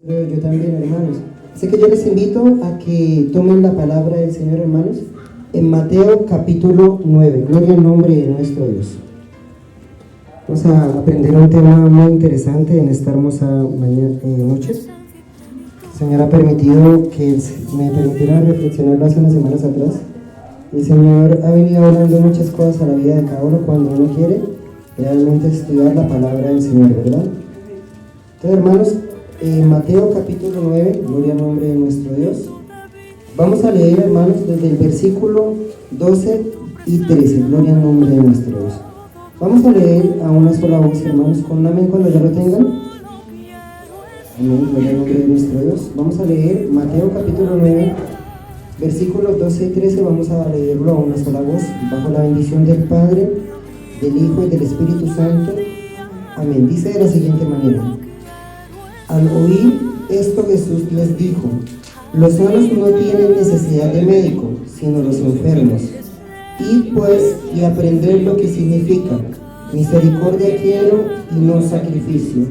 Yo también, hermanos. Así que yo les invito a que tomen la palabra del Señor, hermanos, en Mateo capítulo 9. Gloria al nombre de nuestro Dios. Vamos a aprender un tema muy interesante en esta hermosa noche. El Señor ha permitido que me permitiera reflexionarlo hace unas semanas atrás. El Señor ha venido hablando muchas cosas a la vida de cada uno cuando uno quiere realmente estudiar la palabra del Señor, ¿verdad? Entonces, hermanos, Mateo capítulo 9, gloria al nombre de nuestro Dios. Vamos a leer, hermanos, desde el versículo 12 y 13, gloria al nombre de nuestro Dios. Vamos a leer a una sola voz, hermanos, con un amén cuando ya lo tengan. Amén, gloria al nombre de nuestro Dios. Vamos a leer Mateo capítulo 9, versículos 12 y 13, vamos a leerlo a una sola voz, bajo la bendición del Padre, del Hijo y del Espíritu Santo. Amén. Dice de la siguiente manera: al oír esto, Jesús les dijo: los sanos no tienen necesidad de médico, sino los enfermos. Id pues y aprended lo que significa: misericordia quiero y no sacrificio,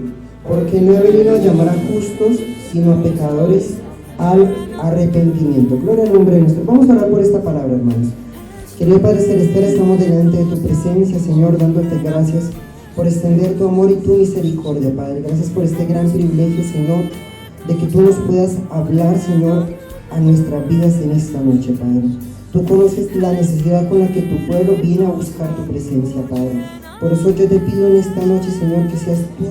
porque no he venido a llamar a justos, sino a pecadores al arrepentimiento. Gloria al nombre de nuestro. Vamos a orar por esta palabra, hermanos. Querido Padre Celestial, estamos delante de tu presencia, Señor, dándote gracias por extender tu amor y tu misericordia, Padre. Gracias por este gran privilegio, Señor, de que tú nos puedas hablar, Señor, a nuestras vidas en esta noche, Padre. Tú conoces la necesidad con la que tu pueblo viene a buscar tu presencia, Padre. Por eso yo te pido en esta noche, Señor, que seas tú,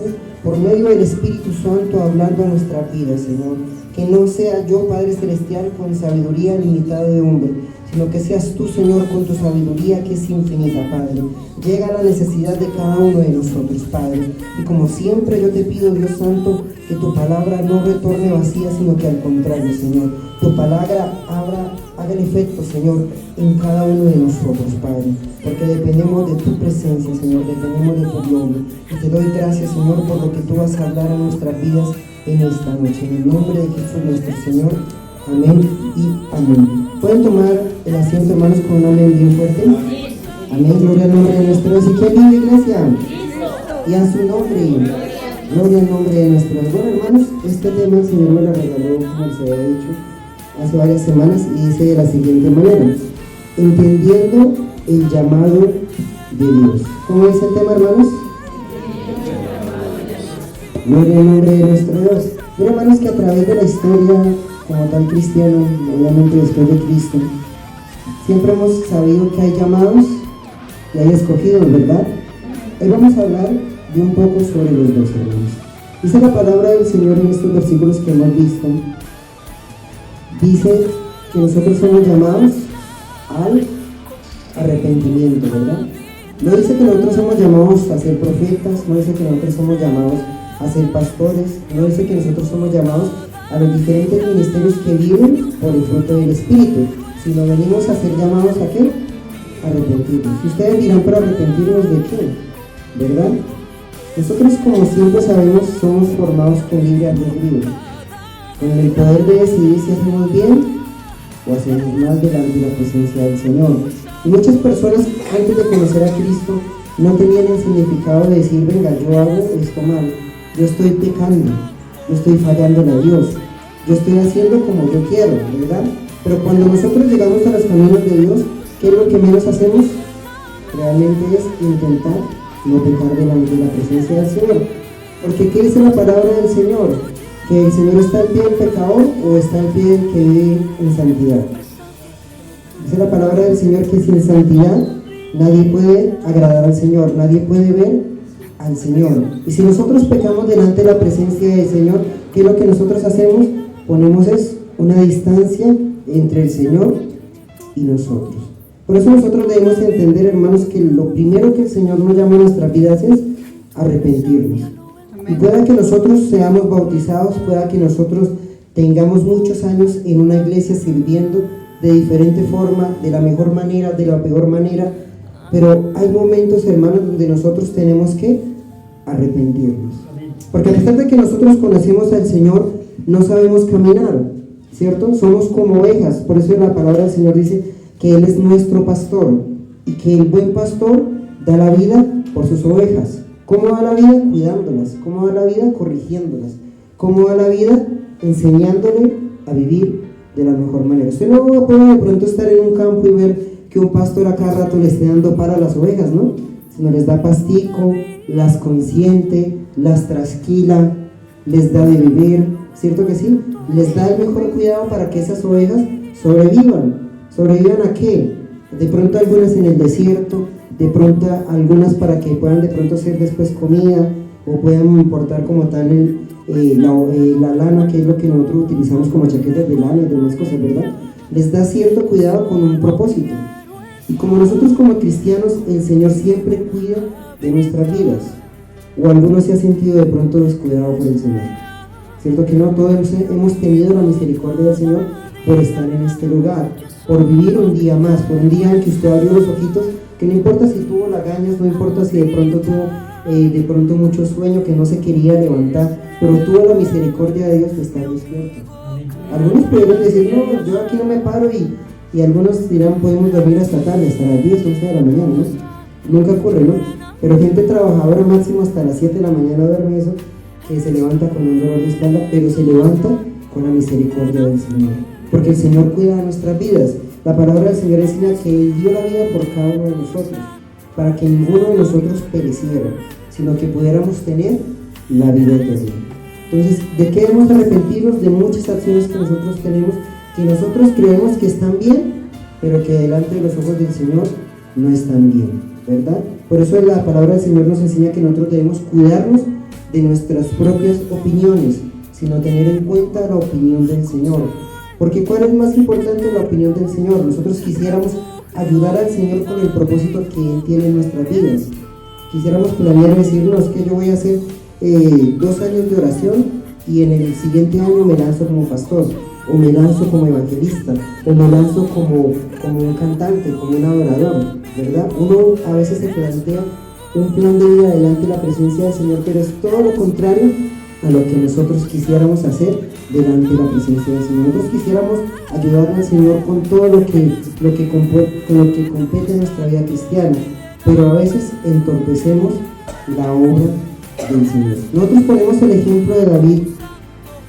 por medio del Espíritu Santo, hablando a nuestra vida, Señor. Que no sea yo, Padre Celestial, con sabiduría limitada de hombre, sino que seas tú, Señor, con tu sabiduría que es infinita, Padre. Llega a la necesidad de cada uno de nosotros, Padre. Y como siempre yo te pido, Dios Santo, que tu palabra no retorne vacía, sino que al contrario, Señor, tu palabra haga el efecto, Señor, en cada uno de nosotros, Padre. Porque dependemos de tu presencia, Señor, dependemos de tu gloria. Y te doy gracias, Señor, por lo que tú vas a hablar a nuestras vidas en esta noche. En el nombre de Jesús nuestro Señor. Amén y amén. ¿Pueden tomar el asiento, hermanos, con un amén bien fuerte? Amén, gloria al nombre de nuestro Dios. ¿Y quién vive, iglesia? Y a su nombre. Gloria al nombre de nuestro Dios. Bueno, hermanos, este tema el Señor me lo regaló, como se había dicho, hace varias semanas, y dice de la siguiente manera: entendiendo el llamado de Dios. ¿Cómo es el tema, hermanos? Gloria al nombre de nuestro Dios. Pero, hermanos, que a través de la historia como tal cristiano, obviamente después de Cristo, siempre hemos sabido que hay llamados y hay escogidos, ¿verdad? Hoy vamos a hablar de un poco sobre los dos, hermanos. Dice la palabra del Señor en estos versículos que hemos visto. Dice que nosotros somos llamados al arrepentimiento, ¿verdad? No dice que nosotros somos llamados a ser profetas, no dice que nosotros somos llamados a ser pastores, no dice que nosotros somos llamados a los diferentes ministerios que viven por el fruto del Espíritu, sino venimos a ser llamados ¿a qué? A arrepentirnos. Y ustedes dirán, ¿pero arrepentirnos de qué? ¿Verdad? Nosotros, como siempre sabemos, somos formados con libre albedrío, con el poder de decidir si hacemos bien o hacemos mal delante de la presencia del Señor. Y muchas personas, antes de conocer a Cristo, no tenían el significado de decir: venga, yo hago esto mal, yo estoy pecando, yo estoy fallando a Dios, yo estoy haciendo como yo quiero, ¿verdad? Pero cuando nosotros llegamos a los caminos de Dios, ¿qué es lo que menos hacemos? Realmente es intentar no pecar delante de la presencia del Señor. Porque ¿qué dice la palabra del Señor? ¿Que el Señor está al pie del pecador o está al pie del que vive en santidad? Dice la palabra del Señor que sin santidad nadie puede agradar al Señor, nadie puede ver al Señor. Y si nosotros pecamos delante de la presencia del Señor, ¿qué es lo que nosotros hacemos? Ponemos una distancia entre el Señor y nosotros. Por eso nosotros debemos entender, hermanos, que lo primero que el Señor nos llama a nuestras vidas es arrepentirnos. Y pueda que nosotros seamos bautizados, pueda que nosotros tengamos muchos años en una iglesia sirviendo de diferente forma, de la mejor manera, de la peor manera, pero hay momentos, hermanos, donde nosotros tenemos que arrepentirnos. Porque a pesar de que nosotros conocemos al Señor, no sabemos caminar, ¿cierto? Somos como ovejas. Por eso la palabra del Señor dice que Él es nuestro pastor y que el buen pastor da la vida por sus ovejas. ¿Cómo da la vida? Cuidándolas. ¿Cómo da la vida? Corrigiéndolas. ¿Cómo va la vida? Enseñándole a vivir de la mejor manera. Usted no puede de pronto estar en un campo y ver que un pastor a cada rato le esté dando para a las ovejas, ¿no? Sino les da pastico, las consiente, las trasquila, les da de beber, ¿cierto que sí? Les da el mejor cuidado para que esas ovejas sobrevivan. ¿Sobrevivan a qué? De pronto algunas en el desierto, de pronto algunas para que puedan de pronto ser después comida, o puedan importar como tal la lana, que es lo que nosotros utilizamos como chaquetas de lana y demás cosas, ¿verdad? Les da cierto cuidado con un propósito. Y como nosotros como cristianos, el Señor siempre cuida de nuestras vidas. O alguno se ha sentido de pronto descuidado por el Señor. ¿Cierto que no? Todos hemos tenido la misericordia del Señor por estar en este lugar, por vivir un día más, por un día en que usted abrió los ojitos, que no importa si tuvo lagañas, no importa si de pronto tuvo mucho sueño, que no se quería levantar, pero tuvo la misericordia de Dios de estar despierto. Algunos pudieron decir, no, yo aquí no me paro, y algunos dirán, podemos dormir hasta tarde, hasta las 10, 11 de la mañana, ¿no? Nunca ocurre, ¿no? Pero gente trabajadora máximo hasta las 7 de la mañana duerme eso, que se levanta con un dolor de espalda, pero se levanta con la misericordia del Señor, porque el Señor cuida de nuestras vidas. La palabra del Señor enseña que Él dio la vida por cada uno de nosotros, para que ninguno de nosotros pereciera, sino que pudiéramos tener la vida eterna. Entonces, ¿de qué debemos arrepentirnos? De muchas acciones que nosotros tenemos, que nosotros creemos que están bien, pero que delante de los ojos del Señor no están bien, ¿verdad? Por eso la palabra del Señor nos enseña que nosotros debemos cuidarnos de nuestras propias opiniones, sino tener en cuenta la opinión del Señor. Porque ¿cuál es más importante? La opinión del Señor. Nosotros quisiéramos ayudar al Señor con el propósito que Él tiene en nuestras vidas. Quisiéramos planear y decirnos que yo voy a hacer 2 años de oración y en el siguiente año me lanzo como pastor, o me lanzo como evangelista, o me lanzo como un cantante, como un adorador, ¿verdad? Uno a veces se plantea un plan de vida delante de la presencia del Señor, pero es todo lo contrario a lo que nosotros quisiéramos hacer delante de la presencia del Señor. Nosotros quisiéramos ayudar al Señor con todo lo que compete en nuestra vida cristiana, pero a veces entorpecemos la obra del Señor. Nosotros ponemos el ejemplo de David,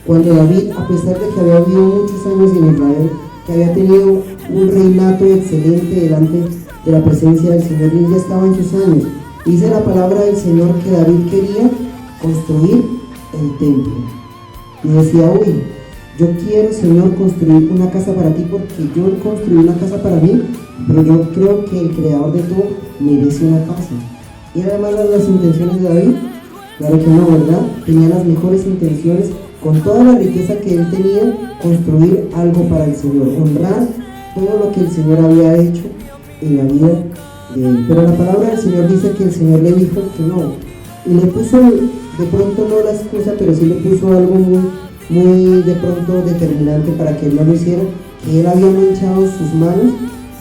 cuando David, a pesar de que había vivido muchos años en Israel, que había tenido un reinato excelente delante de la presencia del Señor, y él ya estaba en sus años. Dice la palabra del Señor que David quería construir el templo. Y decía, uy, yo quiero, Señor, construir una casa para ti, porque yo construí una casa para mí, pero yo creo que el creador de todo merece una casa. ¿Y eran malas las intenciones de David? Claro que no, ¿verdad? Tenía las mejores intenciones, con toda la riqueza que él tenía, construir algo para el Señor, honrar todo lo que el Señor había hecho en la vida de él. Pero la palabra del Señor dice que el Señor le dijo que no, y le puso, de pronto no la excusa, pero sí le puso algo muy de pronto determinante para que él no lo hiciera, que él había manchado sus manos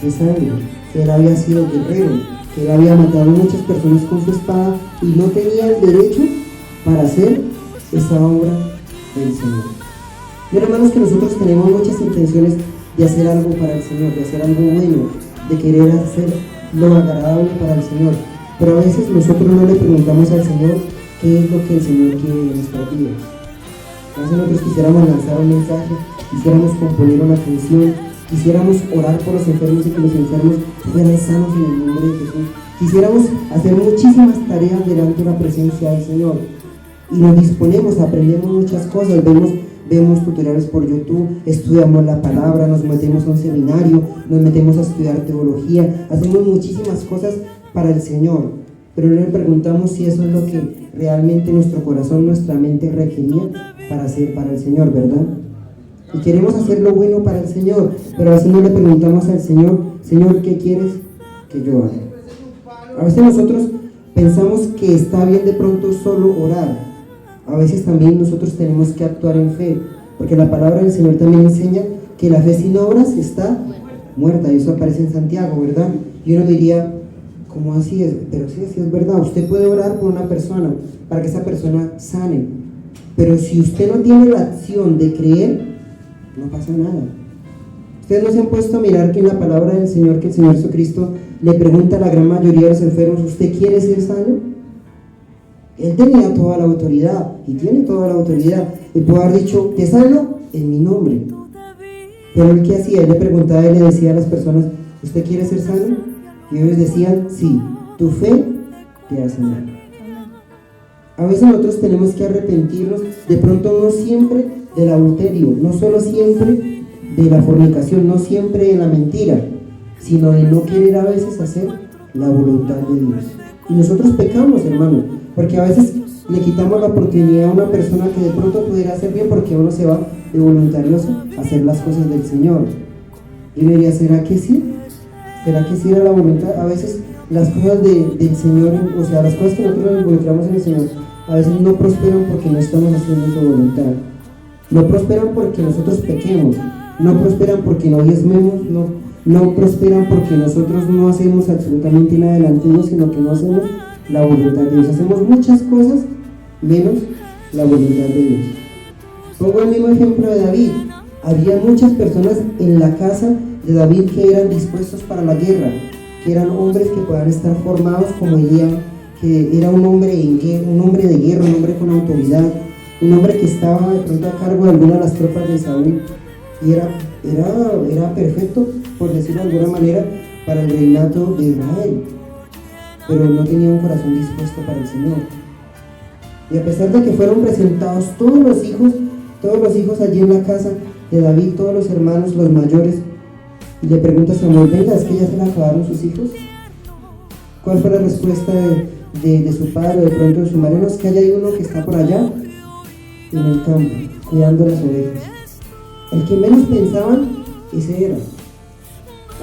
de sangre, que él había sido guerrero, que él había matado a muchas personas con su espada y no tenía el derecho para hacer esa obra del Señor. Miren, hermanos, que nosotros tenemos muchas intenciones de hacer algo para el Señor, de hacer algo bueno, de querer hacer lo agradable para el Señor, pero a veces nosotros no le preguntamos al Señor qué es lo que el Señor quiere de nuestras vidas. A veces nosotros quisiéramos lanzar un mensaje, quisiéramos componer una canción, quisiéramos orar por los enfermos y que los enfermos fueran sanos en el nombre de Jesús. Quisiéramos hacer muchísimas tareas delante de la presencia del Señor. Y nos disponemos, aprendemos muchas cosas, vemos tutoriales por YouTube, estudiamos la palabra, nos metemos a un seminario, nos metemos a estudiar teología, hacemos muchísimas cosas para el Señor, pero no le preguntamos si eso es lo que realmente nuestro corazón, nuestra mente requería para hacer para el Señor, ¿verdad? Y queremos hacer lo bueno para el Señor, pero a veces no le preguntamos al Señor, Señor, ¿qué quieres que yo haga? A veces nosotros pensamos que está bien de pronto solo orar. A veces también nosotros tenemos que actuar en fe, porque la palabra del Señor también enseña que la fe sin obras está muerta, y eso aparece en Santiago, ¿verdad? Y uno diría, ¿cómo así es? Pero sí, así es verdad. Usted puede orar por una persona para que esa persona sane, pero si usted no tiene la acción de creer, no pasa nada. Ustedes no se han puesto a mirar que en la palabra del Señor, que el Señor Jesucristo le pregunta a la gran mayoría de los enfermos, ¿usted quiere ser sano? Él tenía toda la autoridad y tiene toda la autoridad. Él pudo haber dicho, te sano en mi nombre. Pero él, ¿qué hacía? Él le preguntaba y le decía a las personas, ¿usted quiere ser sano? Y ellos decían, sí, tu fe te hace sanado. A veces nosotros tenemos que arrepentirnos, de pronto no siempre del adulterio, no solo siempre de la fornicación, no siempre de la mentira, sino de no querer a veces hacer la voluntad de Dios. Y nosotros pecamos, hermano, porque a veces le quitamos la oportunidad a una persona que de pronto pudiera hacer bien porque uno se va de voluntarioso a hacer las cosas del Señor. Y me diría, ¿será que sí? ¿Será que sí era la voluntad? A veces las cosas del Señor, o sea, las cosas que nosotros nos involucramos en el Señor, a veces no prosperan porque no estamos haciendo su voluntad. No prosperan porque nosotros pequemos, no prosperan porque no diezmemos, no prosperan porque nosotros no hacemos absolutamente nada delante de Dios, sino que no hacemos la voluntad de Dios. Hacemos muchas cosas menos la voluntad de Dios. Pongo el mismo ejemplo de David. Había muchas personas en la casa de David que eran dispuestos para la guerra, que eran hombres que puedan estar formados como Elías, que era un hombre un hombre de guerra, un hombre con autoridad, un hombre que estaba de pronto a cargo de alguna de las tropas de Saúl, y era perfecto, por decirlo de alguna manera, para el reinato de Israel, pero no tenía un corazón dispuesto para el Señor. Y a pesar de que fueron presentados todos los hijos allí en la casa de David, todos los hermanos, los mayores, y le pregunta a Samuel, venga, ¿es que ya se le acabaron sus hijos? ¿Cuál fue la respuesta de su padre, de pronto de su madre? No, es que hay uno que está por allá, en el campo, cuidando las ovejas. El que menos pensaban, ese era.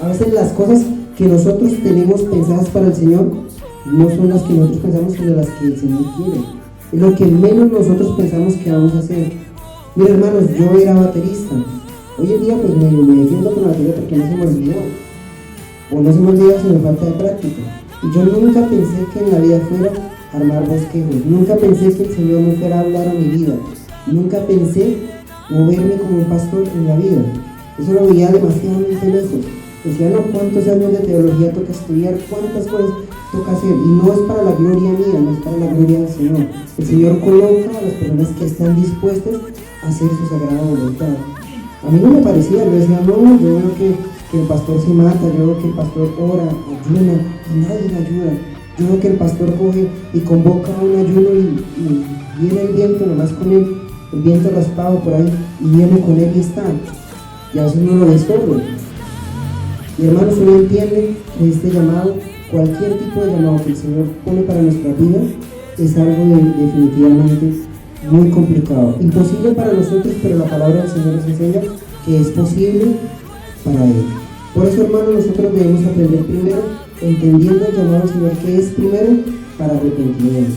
A veces las cosas que nosotros tenemos pensadas para el Señor, no son las que nosotros pensamos, sino las que el Señor quiere. Es lo que menos nosotros pensamos que vamos a hacer. Mira, hermanos, yo era baterista. Hoy en día pues me defiendo con la batería porque no se me olvidó. O no se me olvida si me falta de práctica. Y yo nunca pensé que en la vida fuera armar bosquejos. Nunca pensé que el Señor me fuera a hablar a mi vida. Nunca pensé moverme como un pastor en la vida. Eso lo veía demasiadamente lejos. Decía, no, cuántos años de teología toca estudiar, cuántas cosas toca hacer. Y no es para la gloria mía, no es para la gloria del Señor. El Señor coloca a las personas que están dispuestas a hacer su sagrada voluntad. A mí no me parecía, yo decía, no, yo veo que el pastor se mata, yo veo que el pastor ora, ayuna, y nadie le ayuda. Yo veo que el pastor coge y convoca un ayuno y viene el viento nomás con él, el viento raspado por ahí, y viene con él y está. Y a veces no lo ve solo. Y hermanos, uno entiende que este llamado, cualquier tipo de llamado que el Señor pone para nuestra vida, es algo definitivamente muy complicado. Imposible para nosotros, pero la palabra del Señor nos enseña que es posible para Él. Por eso, hermanos, nosotros debemos aprender primero, entendiendo el llamado del Señor, que es primero para arrepentimiento.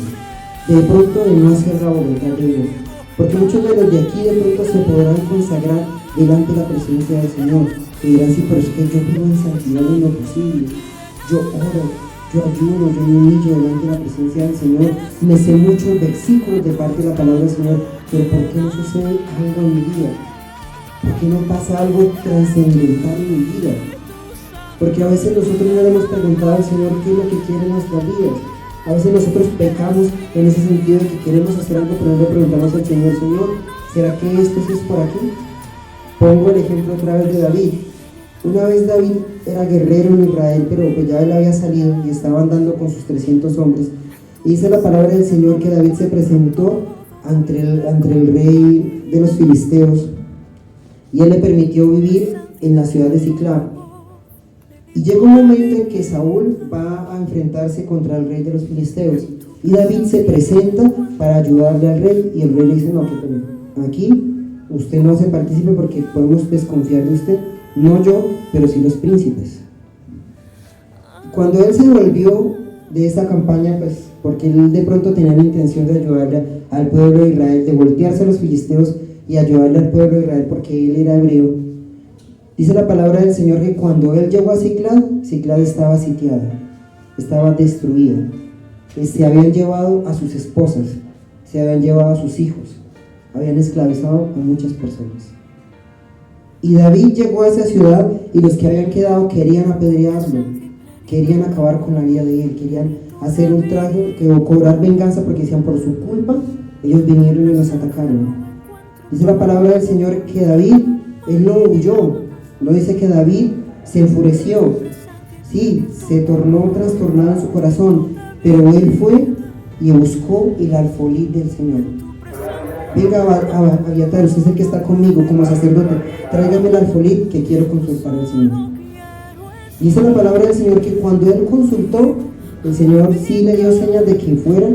De pronto de no hacer la voluntad de Dios. Porque muchos de los de aquí de pronto se podrán consagrar delante de la presencia del Señor. Y dirán, sí, pero es que yo vivo en santidad en lo posible. Yo oro, yo ayuno, yo me humillo delante de la presencia del Señor. Me sé muchos versículos de parte de la palabra del Señor. Pero ¿por qué no sucede algo en mi vida? ¿Por qué no pasa algo trascendental en mi vida? Porque a veces nosotros no le hemos preguntado al Señor qué es lo que quiere en nuestras vidas. A veces nosotros pecamos en ese sentido de que queremos hacer algo, pero no le preguntamos al Señor, Señor, ¿será que esto sí es por aquí? Pongo el ejemplo otra vez de David. Una vez David era guerrero en Israel, pero pues ya él había salido y estaba andando con sus 300 hombres. Y dice la palabra del Señor que David se presentó ante el rey de los filisteos y él le permitió vivir en la ciudad de Siclag. Y llega un momento en que Saúl va a enfrentarse contra el rey de los filisteos y David se presenta para ayudarle al rey y el rey le dice, no, que aquí usted no se participe porque podemos desconfiar de usted, no yo, pero sí los príncipes. Cuando él se volvió de esa campaña, pues porque él de pronto tenía la intención de ayudarle al pueblo de Israel, de voltearse a los filisteos y ayudarle al pueblo de Israel porque él era hebreo. Dice la palabra del Señor que cuando él llegó a Siclag estaba sitiada, estaba destruida. Se habían llevado a sus esposas, se habían llevado a sus hijos, habían esclavizado a muchas personas. Y David llegó a esa ciudad y los que habían quedado querían apedrearlo, querían acabar con la vida de él, querían hacer ultraje o cobrar venganza, porque decían por su culpa ellos vinieron y nos atacaron. Dice la palabra del Señor que David, él no huyó, no dice que David se enfureció, sí, se tornó trastornado en su corazón, pero él fue y buscó el alfolí del Señor. Venga, Abiatar, usted es el que está conmigo como sacerdote, tráigame el alfolí que quiero consultar al Señor. Dice la palabra del Señor que cuando él consultó, el Señor sí le dio señas de que fuera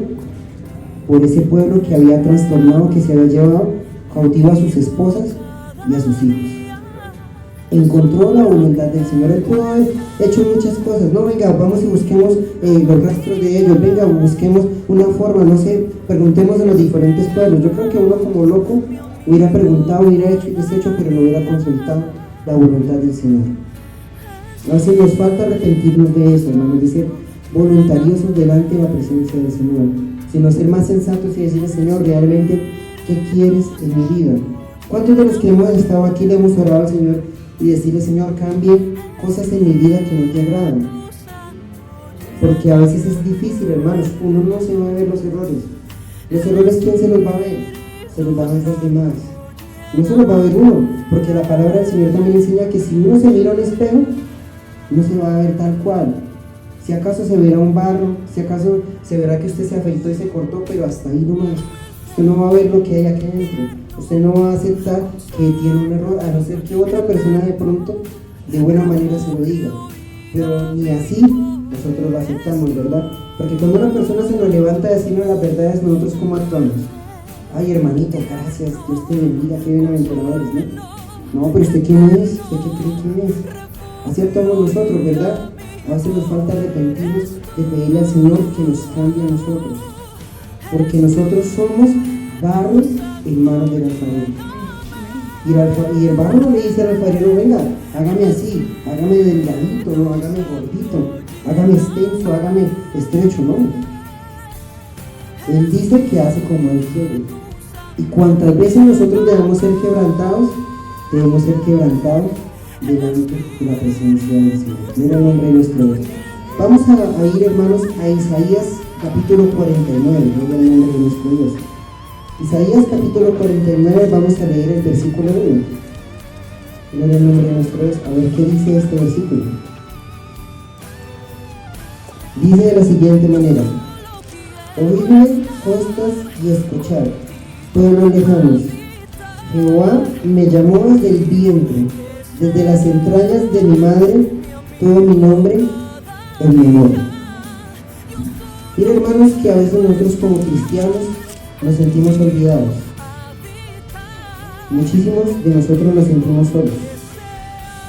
por ese pueblo que había trastornado, que se había llevado cautivo a sus esposas y a sus hijos. Encontró la voluntad del Señor. Él pudo haber hecho muchas cosas. No, venga, vamos y busquemos los rastros de ellos. Venga, busquemos una forma, no sé, preguntemos en los diferentes pueblos. Yo creo que uno como loco hubiera preguntado, hubiera hecho y deshecho, pero no hubiera consultado la voluntad del Señor. A veces nos falta arrepentirnos de eso, hermanos, de ser voluntariosos delante de la presencia del Señor, sino ser más sensatos y decirle: Señor, realmente, ¿qué quieres en mi vida? ¿Cuántos de los que hemos estado aquí le hemos orado al Señor y decirle: Señor, cambie cosas en mi vida que no te agradan? Porque a veces es difícil, hermanos, uno no se va a ver los errores. Los errores, ¿quién se los va a ver? Se los va a ver los demás. No se los va a ver uno, porque la palabra del Señor también enseña que si uno se mira a un espejo, no se va a ver tal cual. Si acaso se verá un barro, si acaso se verá que usted se afeitó y se cortó, pero hasta ahí nomás. Usted no va a ver lo que hay aquí adentro. Usted no va a aceptar que tiene un error, a no ser que otra persona de pronto de buena manera se lo diga. Pero ni así nosotros lo aceptamos, ¿verdad? Porque cuando una persona se nos levanta a decirnos las verdades, nosotros ¿cómo actuamos? Ay, hermanito, gracias, Dios te bendiga, qué bienaventuradores, ¿no? No, pero ¿usted quién es? ¿Usted qué cree quién es? Así actuamos nosotros, ¿verdad? A veces nos falta arrepentirnos de pedirle al Señor que nos cambie a nosotros, porque nosotros somos barro en manos del alfarero. Y el barro le dice al alfarero: venga, hágame así, hágame delgadito, no, hágame gordito, hágame extenso, hágame estrecho, no. Él dice que hace como Él quiere. Y cuantas veces nosotros debemos ser quebrantados delante de la presencia del Señor. Mira el nombre de nuestro Dios. Vamos a ir, hermanos, a Isaías capítulo 49. Mira el nombre de nuestro Dios. Isaías capítulo 49, vamos a leer el versículo 1. Mira el nombre de nuestro Dios. A ver qué dice este versículo. Dice de la siguiente manera: oídme, costas, y escuchad, pueblos lejanos. Jehová me llamó desde el vientre, desde las entrañas de mi madre, todo mi nombre en mi amor. Miren, hermanos, que a veces nosotros como cristianos nos sentimos olvidados. Muchísimos de nosotros nos sentimos solos.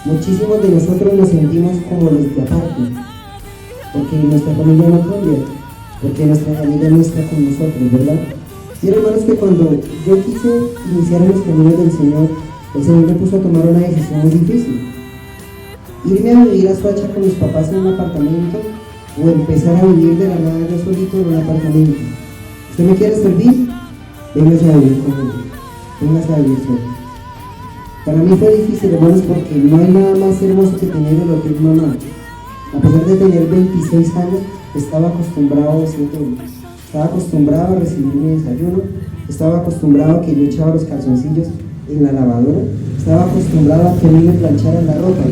Muchísimos de nosotros nos sentimos como los de aparte, porque nuestra familia no cambia, porque nuestra familia no está con nosotros, ¿verdad? Miren, hermanos, que cuando yo quise iniciar en los caminos del Señor, el Señor me puso a tomar una decisión muy difícil: irme a vivir a Soacha con mis papás en un apartamento, o empezar a vivir de la nada yo solito en un apartamento. ¿Usted me quiere servir? Véngase a vivir conmigo, véngase a vivir solo. Para mí fue difícil, hermanos, porque no hay nada más hermoso que tener lo que es mamá. A pesar de tener 26 años, estaba acostumbrado a ser todo. Estaba acostumbrado a recibir mi desayuno, estaba acostumbrado a que yo echaba los calzoncillos en la lavadora, estaba acostumbrado a que a mí me plancharan la ropa.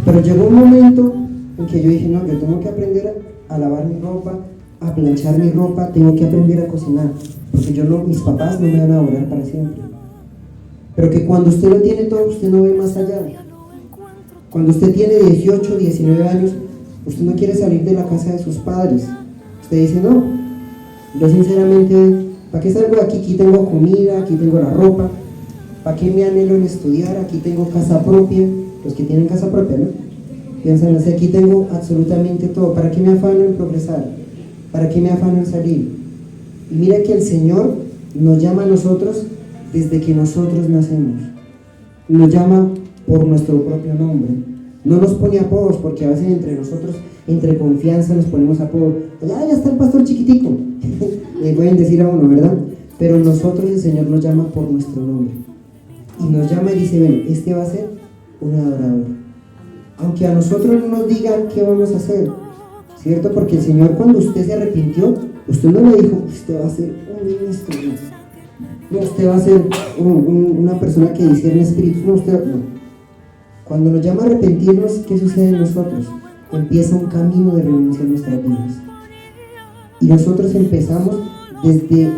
Pero llegó un momento en que yo dije: no, yo tengo que aprender a lavar mi ropa, a planchar mi ropa, tengo que aprender a cocinar, porque mis papás no me van a adorar para siempre. Pero que cuando usted lo tiene todo, usted no ve más allá. Cuando usted tiene 18, 19 años, usted no quiere salir de la casa de sus padres. Usted dice: no, yo sinceramente, ¿para qué salgo de aquí? Aquí tengo comida, aquí tengo la ropa. ¿Para qué me anhelo en estudiar? Aquí tengo casa propia. Los que tienen casa propia, ¿no? Piensan así: aquí tengo absolutamente todo. ¿Para qué me afano en progresar? ¿Para qué me afano en salir? Y mira que el Señor nos llama a nosotros desde que nosotros nacemos. Nos llama por nuestro propio nombre. No nos pone apodos, porque a veces entre nosotros, entre confianza, nos ponemos apodos. Ya está el pastor chiquitico. Le pueden decir a uno, ¿verdad? Pero nosotros, el Señor nos llama por nuestro nombre. Y nos llama y dice: ven, este va a ser un adorador. Aunque a nosotros no nos digan qué vamos a hacer, ¿cierto? Porque el Señor, cuando usted se arrepintió, usted no le dijo, usted va a ser un ministro, no, usted va a ser una persona que discierne espíritus, no, usted no. Cuando nos llama a arrepentirnos, ¿qué sucede en nosotros? Empieza un camino de renuncia en nuestras vidas. Y nosotros empezamos, desde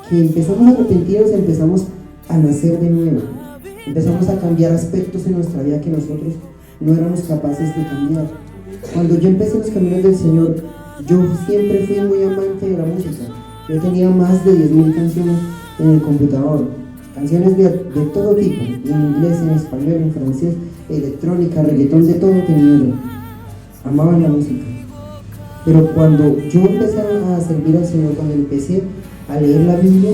que empezamos a arrepentirnos, empezamos a nacer de nuevo. Empezamos a cambiar aspectos en nuestra vida que nosotros no éramos capaces de cambiar. Cuando yo empecé los caminos del Señor, yo siempre fui muy amante de la música. Yo tenía más de 10,000 canciones en el computador, canciones de todo tipo, en inglés, en español, en francés, electrónica, reggaetón, de todo tenía yo. Amaba la música. Pero cuando yo empecé a servir al Señor, cuando empecé a leer la Biblia,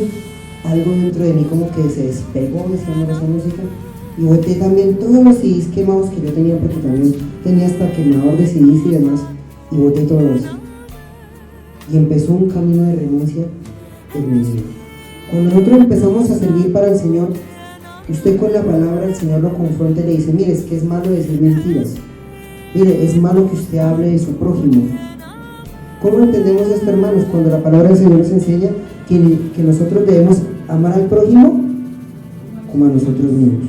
algo dentro de mí como que se despegó de esa música, y boté también todos los CDs quemados que yo tenía, porque también tenía hasta quemador de CDs y demás, y boté todo eso. Y empezó un camino de renuncia en mi vida. Cuando nosotros empezamos a servir para el Señor, usted con la palabra del Señor lo confronta y le dice, mire, es que es malo decir mentiras. Mire, es malo que usted hable de su prójimo. ¿Cómo entendemos esto, hermanos? Cuando la palabra del Señor nos enseña que nosotros debemos amar al prójimo como a nosotros mismos.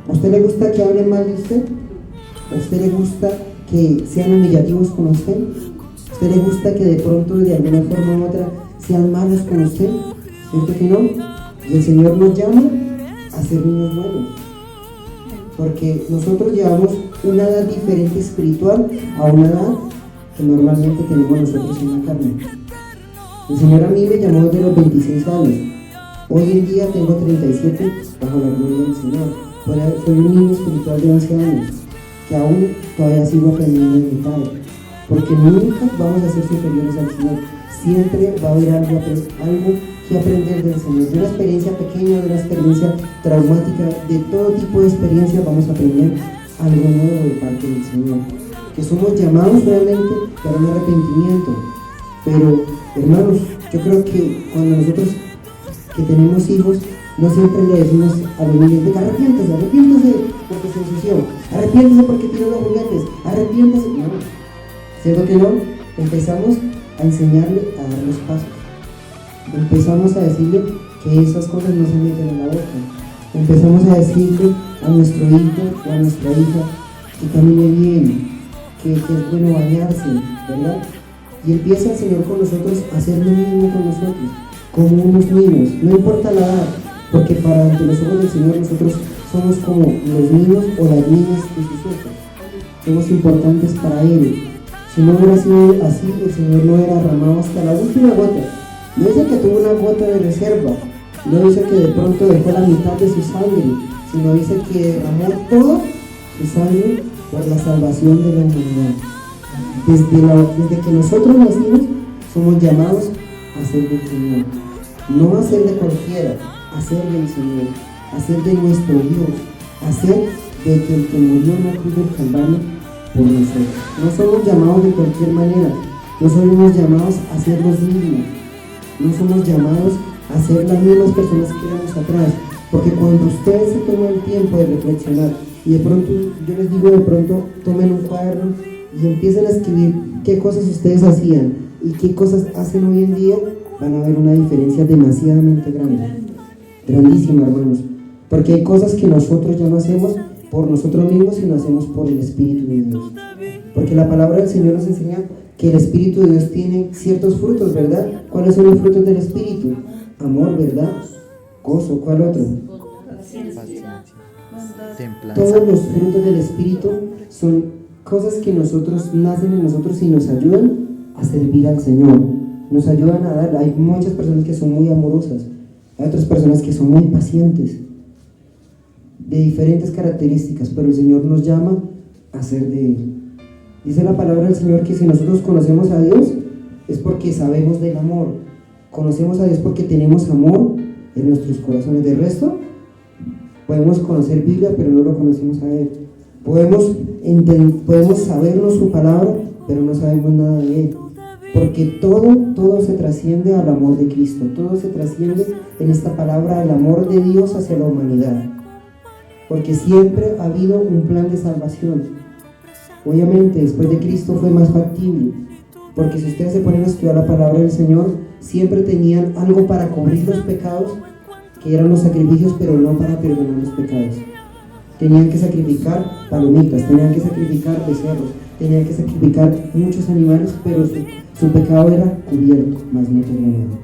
¿A usted le gusta que hablen mal de usted? ¿A usted le gusta que sean humillativos con usted? ¿A usted le gusta que de pronto, de alguna forma u otra, sean malos con usted? ¿Cierto que no? Y el Señor nos llama a ser niños buenos, porque nosotros llevamos una edad diferente espiritual a una edad que normalmente tenemos nosotros en la carne. El Señor a mí me llamó desde los 26 años. Hoy en día tengo 37 bajo la gloria del Señor. Soy un niño espiritual de 11 años que aún todavía sigo aprendiendo de mi Padre, porque nunca vamos a ser superiores al Señor. Siempre va a haber algo que aprender del Señor. De una experiencia pequeña, de una experiencia traumática, de todo tipo de experiencias vamos a aprender algo nuevo de parte del Señor. Que somos llamados realmente para un arrepentimiento. Pero, hermanos, yo creo que cuando nosotros que tenemos hijos, no siempre le decimos a los niños, venga, arrepiéntese porque se ensució, arrepiéntese porque tiró los juguetes, arrepiéntese. No, ¿cierto que no? Empezamos a enseñarle a dar los pasos. Empezamos a decirle que esas cosas no se meten en la boca. Empezamos a decirle a nuestro hijo o a nuestra hija que camine bien, que es bueno bañarse, ¿verdad? Y empieza el Señor con nosotros a hacer lo mismo con nosotros, como unos niños, no importa la edad, porque para ante los ojos del Señor nosotros somos como los niños o las niñas de sus ojos. Somos importantes para Él. Si no hubiera sido así, el Señor no hubiera derramado hasta la última gota. No dice que tuvo una gota de reserva, no dice que de pronto dejó la mitad de su sangre, sino dice que derramó toda su sangre por la salvación de la humanidad. Desde que nosotros nacimos, somos llamados a ser del Señor. No a ser de cualquiera, a ser del Señor, a ser de nuestro Dios, a ser de que murió en la cruz del Calvario por nosotros. No somos llamados de cualquier manera, no somos llamados a ser los mismos, no somos llamados a ser las mismas personas que éramos atrás, porque cuando ustedes se toman el tiempo de reflexionar, y de pronto, yo les digo, de pronto tomen un cuaderno y empiecen a escribir qué cosas ustedes hacían y qué cosas hacen hoy en día, van a ver una diferencia demasiadamente grande, grandísima, hermanos, porque hay cosas que nosotros ya no hacemos por nosotros mismos, sino hacemos por el Espíritu de Dios, porque la palabra del Señor nos enseña que el Espíritu de Dios tiene ciertos frutos, ¿verdad? ¿Cuáles son los frutos del Espíritu? Amor, ¿verdad? Gozo, ¿cuál otro? Todos los frutos del Espíritu son cosas que nacen en nosotros y nos ayudan a servir al Señor, nos ayudan a dar. Hay muchas personas que son muy amorosas, hay otras personas que son muy pacientes, de diferentes características, pero el Señor nos llama a ser de Él. Dice la palabra del Señor que si nosotros conocemos a Dios es porque sabemos del amor, conocemos a Dios porque tenemos amor en nuestros corazones. De resto, podemos conocer Biblia, pero no lo conocemos a Él. Podemos sabernos su palabra, pero no sabemos nada de Él. Porque todo se trasciende al amor de Cristo. Todo se trasciende en esta palabra al amor de Dios hacia la humanidad. Porque siempre ha habido un plan de salvación. Obviamente, después de Cristo fue más factible. porque si ustedes se ponen a estudiar la palabra del Señor, siempre tenían algo para cubrir los pecados, que eran los sacrificios, pero no para perdonar los pecados. Tenían que sacrificar palomitas, tenían que sacrificar becerros, tenían que sacrificar muchos animales, pero su pecado era cubierto, mas no perdonado.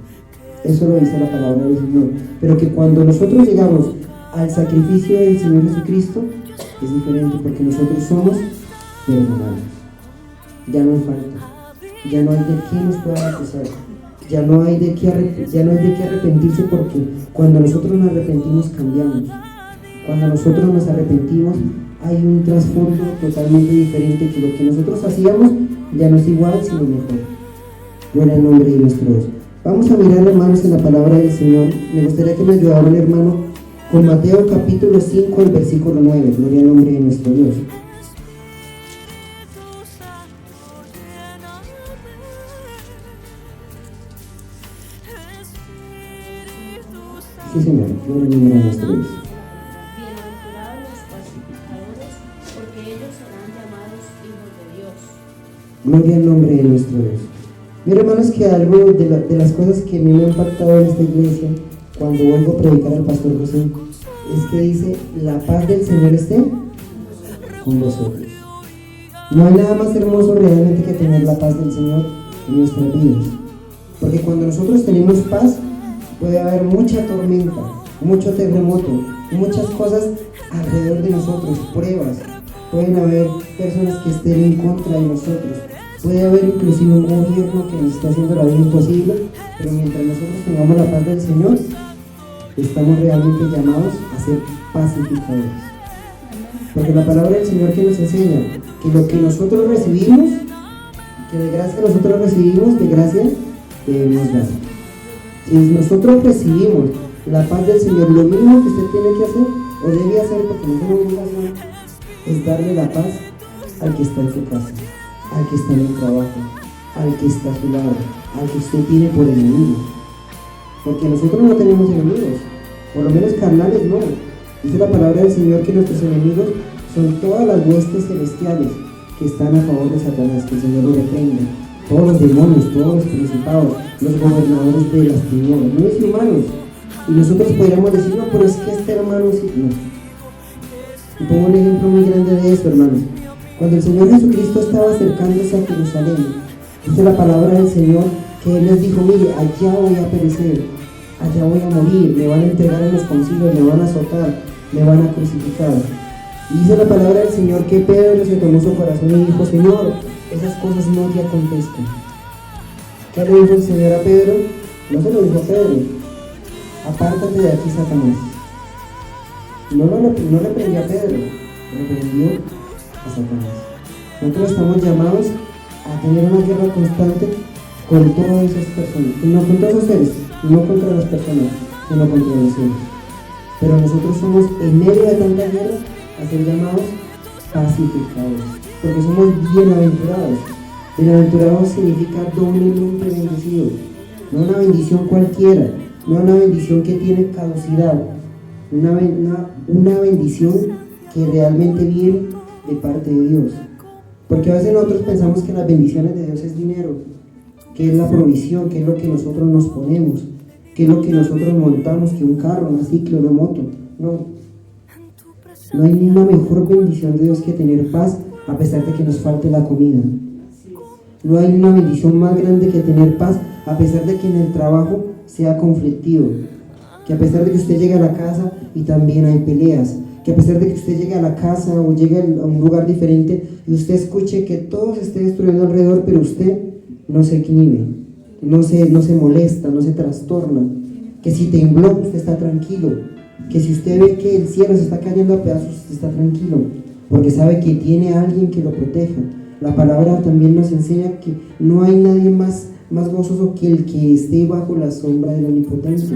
Eso lo dice la palabra del Señor. Pero que cuando nosotros llegamos al sacrificio del Señor Jesucristo, es diferente, porque nosotros somos perdonados. Ya no hay falta, ya no hay de qué nos puedan acusar, ya no hay de qué arrepentirse, porque cuando nosotros nos arrepentimos cambiamos. Cuando nosotros nos arrepentimos hay un trasfondo totalmente diferente, que lo que nosotros hacíamos ya no es igual, sino mejor. Gloria al nombre de nuestro Dios. Vamos a mirar, hermanos, en la palabra del Señor. Me gustaría que me ayudaran, hermano, con Mateo capítulo 5, el versículo 9. Gloria al nombre de nuestro Dios. Sí, Señor, gloria al nombre de nuestro Dios. Bienaventurados los pacificadores, porque ellos serán llamados hijos de Dios. Gloria al nombre de nuestro Dios. Mira, hermanos, que algo de las cosas que me han impactado en esta iglesia, cuando vuelvo a predicar al pastor José, es que dice: la paz del Señor esté con vosotros. No hay nada más hermoso realmente que tener la paz del Señor en nuestras vidas, porque cuando nosotros tenemos paz, puede haber mucha tormenta, mucho terremoto, muchas cosas alrededor de nosotros, pruebas, pueden haber personas que estén en contra de nosotros, puede haber inclusive un gobierno que nos está haciendo la vida imposible, pero mientras nosotros tengamos la paz del Señor, estamos realmente llamados a ser pacificadores. Porque la palabra del Señor que nos enseña que lo que nosotros recibimos, que de gracia nosotros recibimos, de gracia debemos dar. Si nosotros recibimos la paz del Señor, lo mínimo que usted tiene que hacer, o debe hacer, porque no es una obligación, es darle la paz al que está en su casa, al que está en el trabajo, al que está a su lado, al que usted tiene por enemigo. Porque nosotros no tenemos enemigos, por lo menos carnales no. Dice la palabra del Señor que nuestros enemigos son todas las huestes celestiales que están a favor de Satanás, que el Señor lo reprenda. Todos los demonios, todos los principados, los gobernadores de las tinieblas, no es humanos. Y nosotros podríamos decir: no, pero es que este hermano sí. No. Y pongo un ejemplo muy grande de esto, hermanos. Cuando el Señor Jesucristo estaba acercándose a Jerusalén, dice la palabra del Señor que Él les dijo: mire, allá voy a perecer, allá voy a morir, me van a entregar en los concilios, me van a azotar, me van a crucificar. Y dice la palabra del Señor que Pedro se tomó su corazón y dijo: Señor, esas cosas no te acontezcan. ¿Qué le dijo el Señor a Pedro? No se lo dijo a Pedro: apártate de aquí, Satanás. No reprendió a Pedro, reprendió a Satanás. Nosotros estamos llamados a tener una guerra constante con todas esas personas, y no contra esos seres, no contra las personas, sino contra los seres. Pero nosotros somos, en medio de tanta guerra, a ser llamados pacificadores, porque somos bienaventurados. Bienaventurados significa doblemente bendecido, no una bendición cualquiera, no una bendición que tiene caducidad, una bendición que realmente viene de parte de Dios. Porque a veces nosotros pensamos que las bendiciones de Dios es dinero, que es la provisión, que es lo que nosotros nos ponemos, que es lo que nosotros montamos, que un carro, una cicla, una moto. No hay ni una mejor bendición de Dios que tener paz a pesar de que nos falte la comida. No hay una bendición más grande que tener paz a pesar de que en el trabajo sea conflictivo, que a pesar de que usted llegue a la casa y también hay peleas, que a pesar de que usted llegue a la casa o llegue a un lugar diferente y usted escuche que todo se esté destruyendo alrededor, pero usted no se inhibe, no se molesta, no se trastorna, que si tembló usted está tranquilo, que si usted ve que el cielo se está cayendo a pedazos usted está tranquilo, porque sabe que tiene a alguien que lo proteja. La palabra también nos enseña que no hay nadie más gozoso que el que esté bajo la sombra del Omnipotente.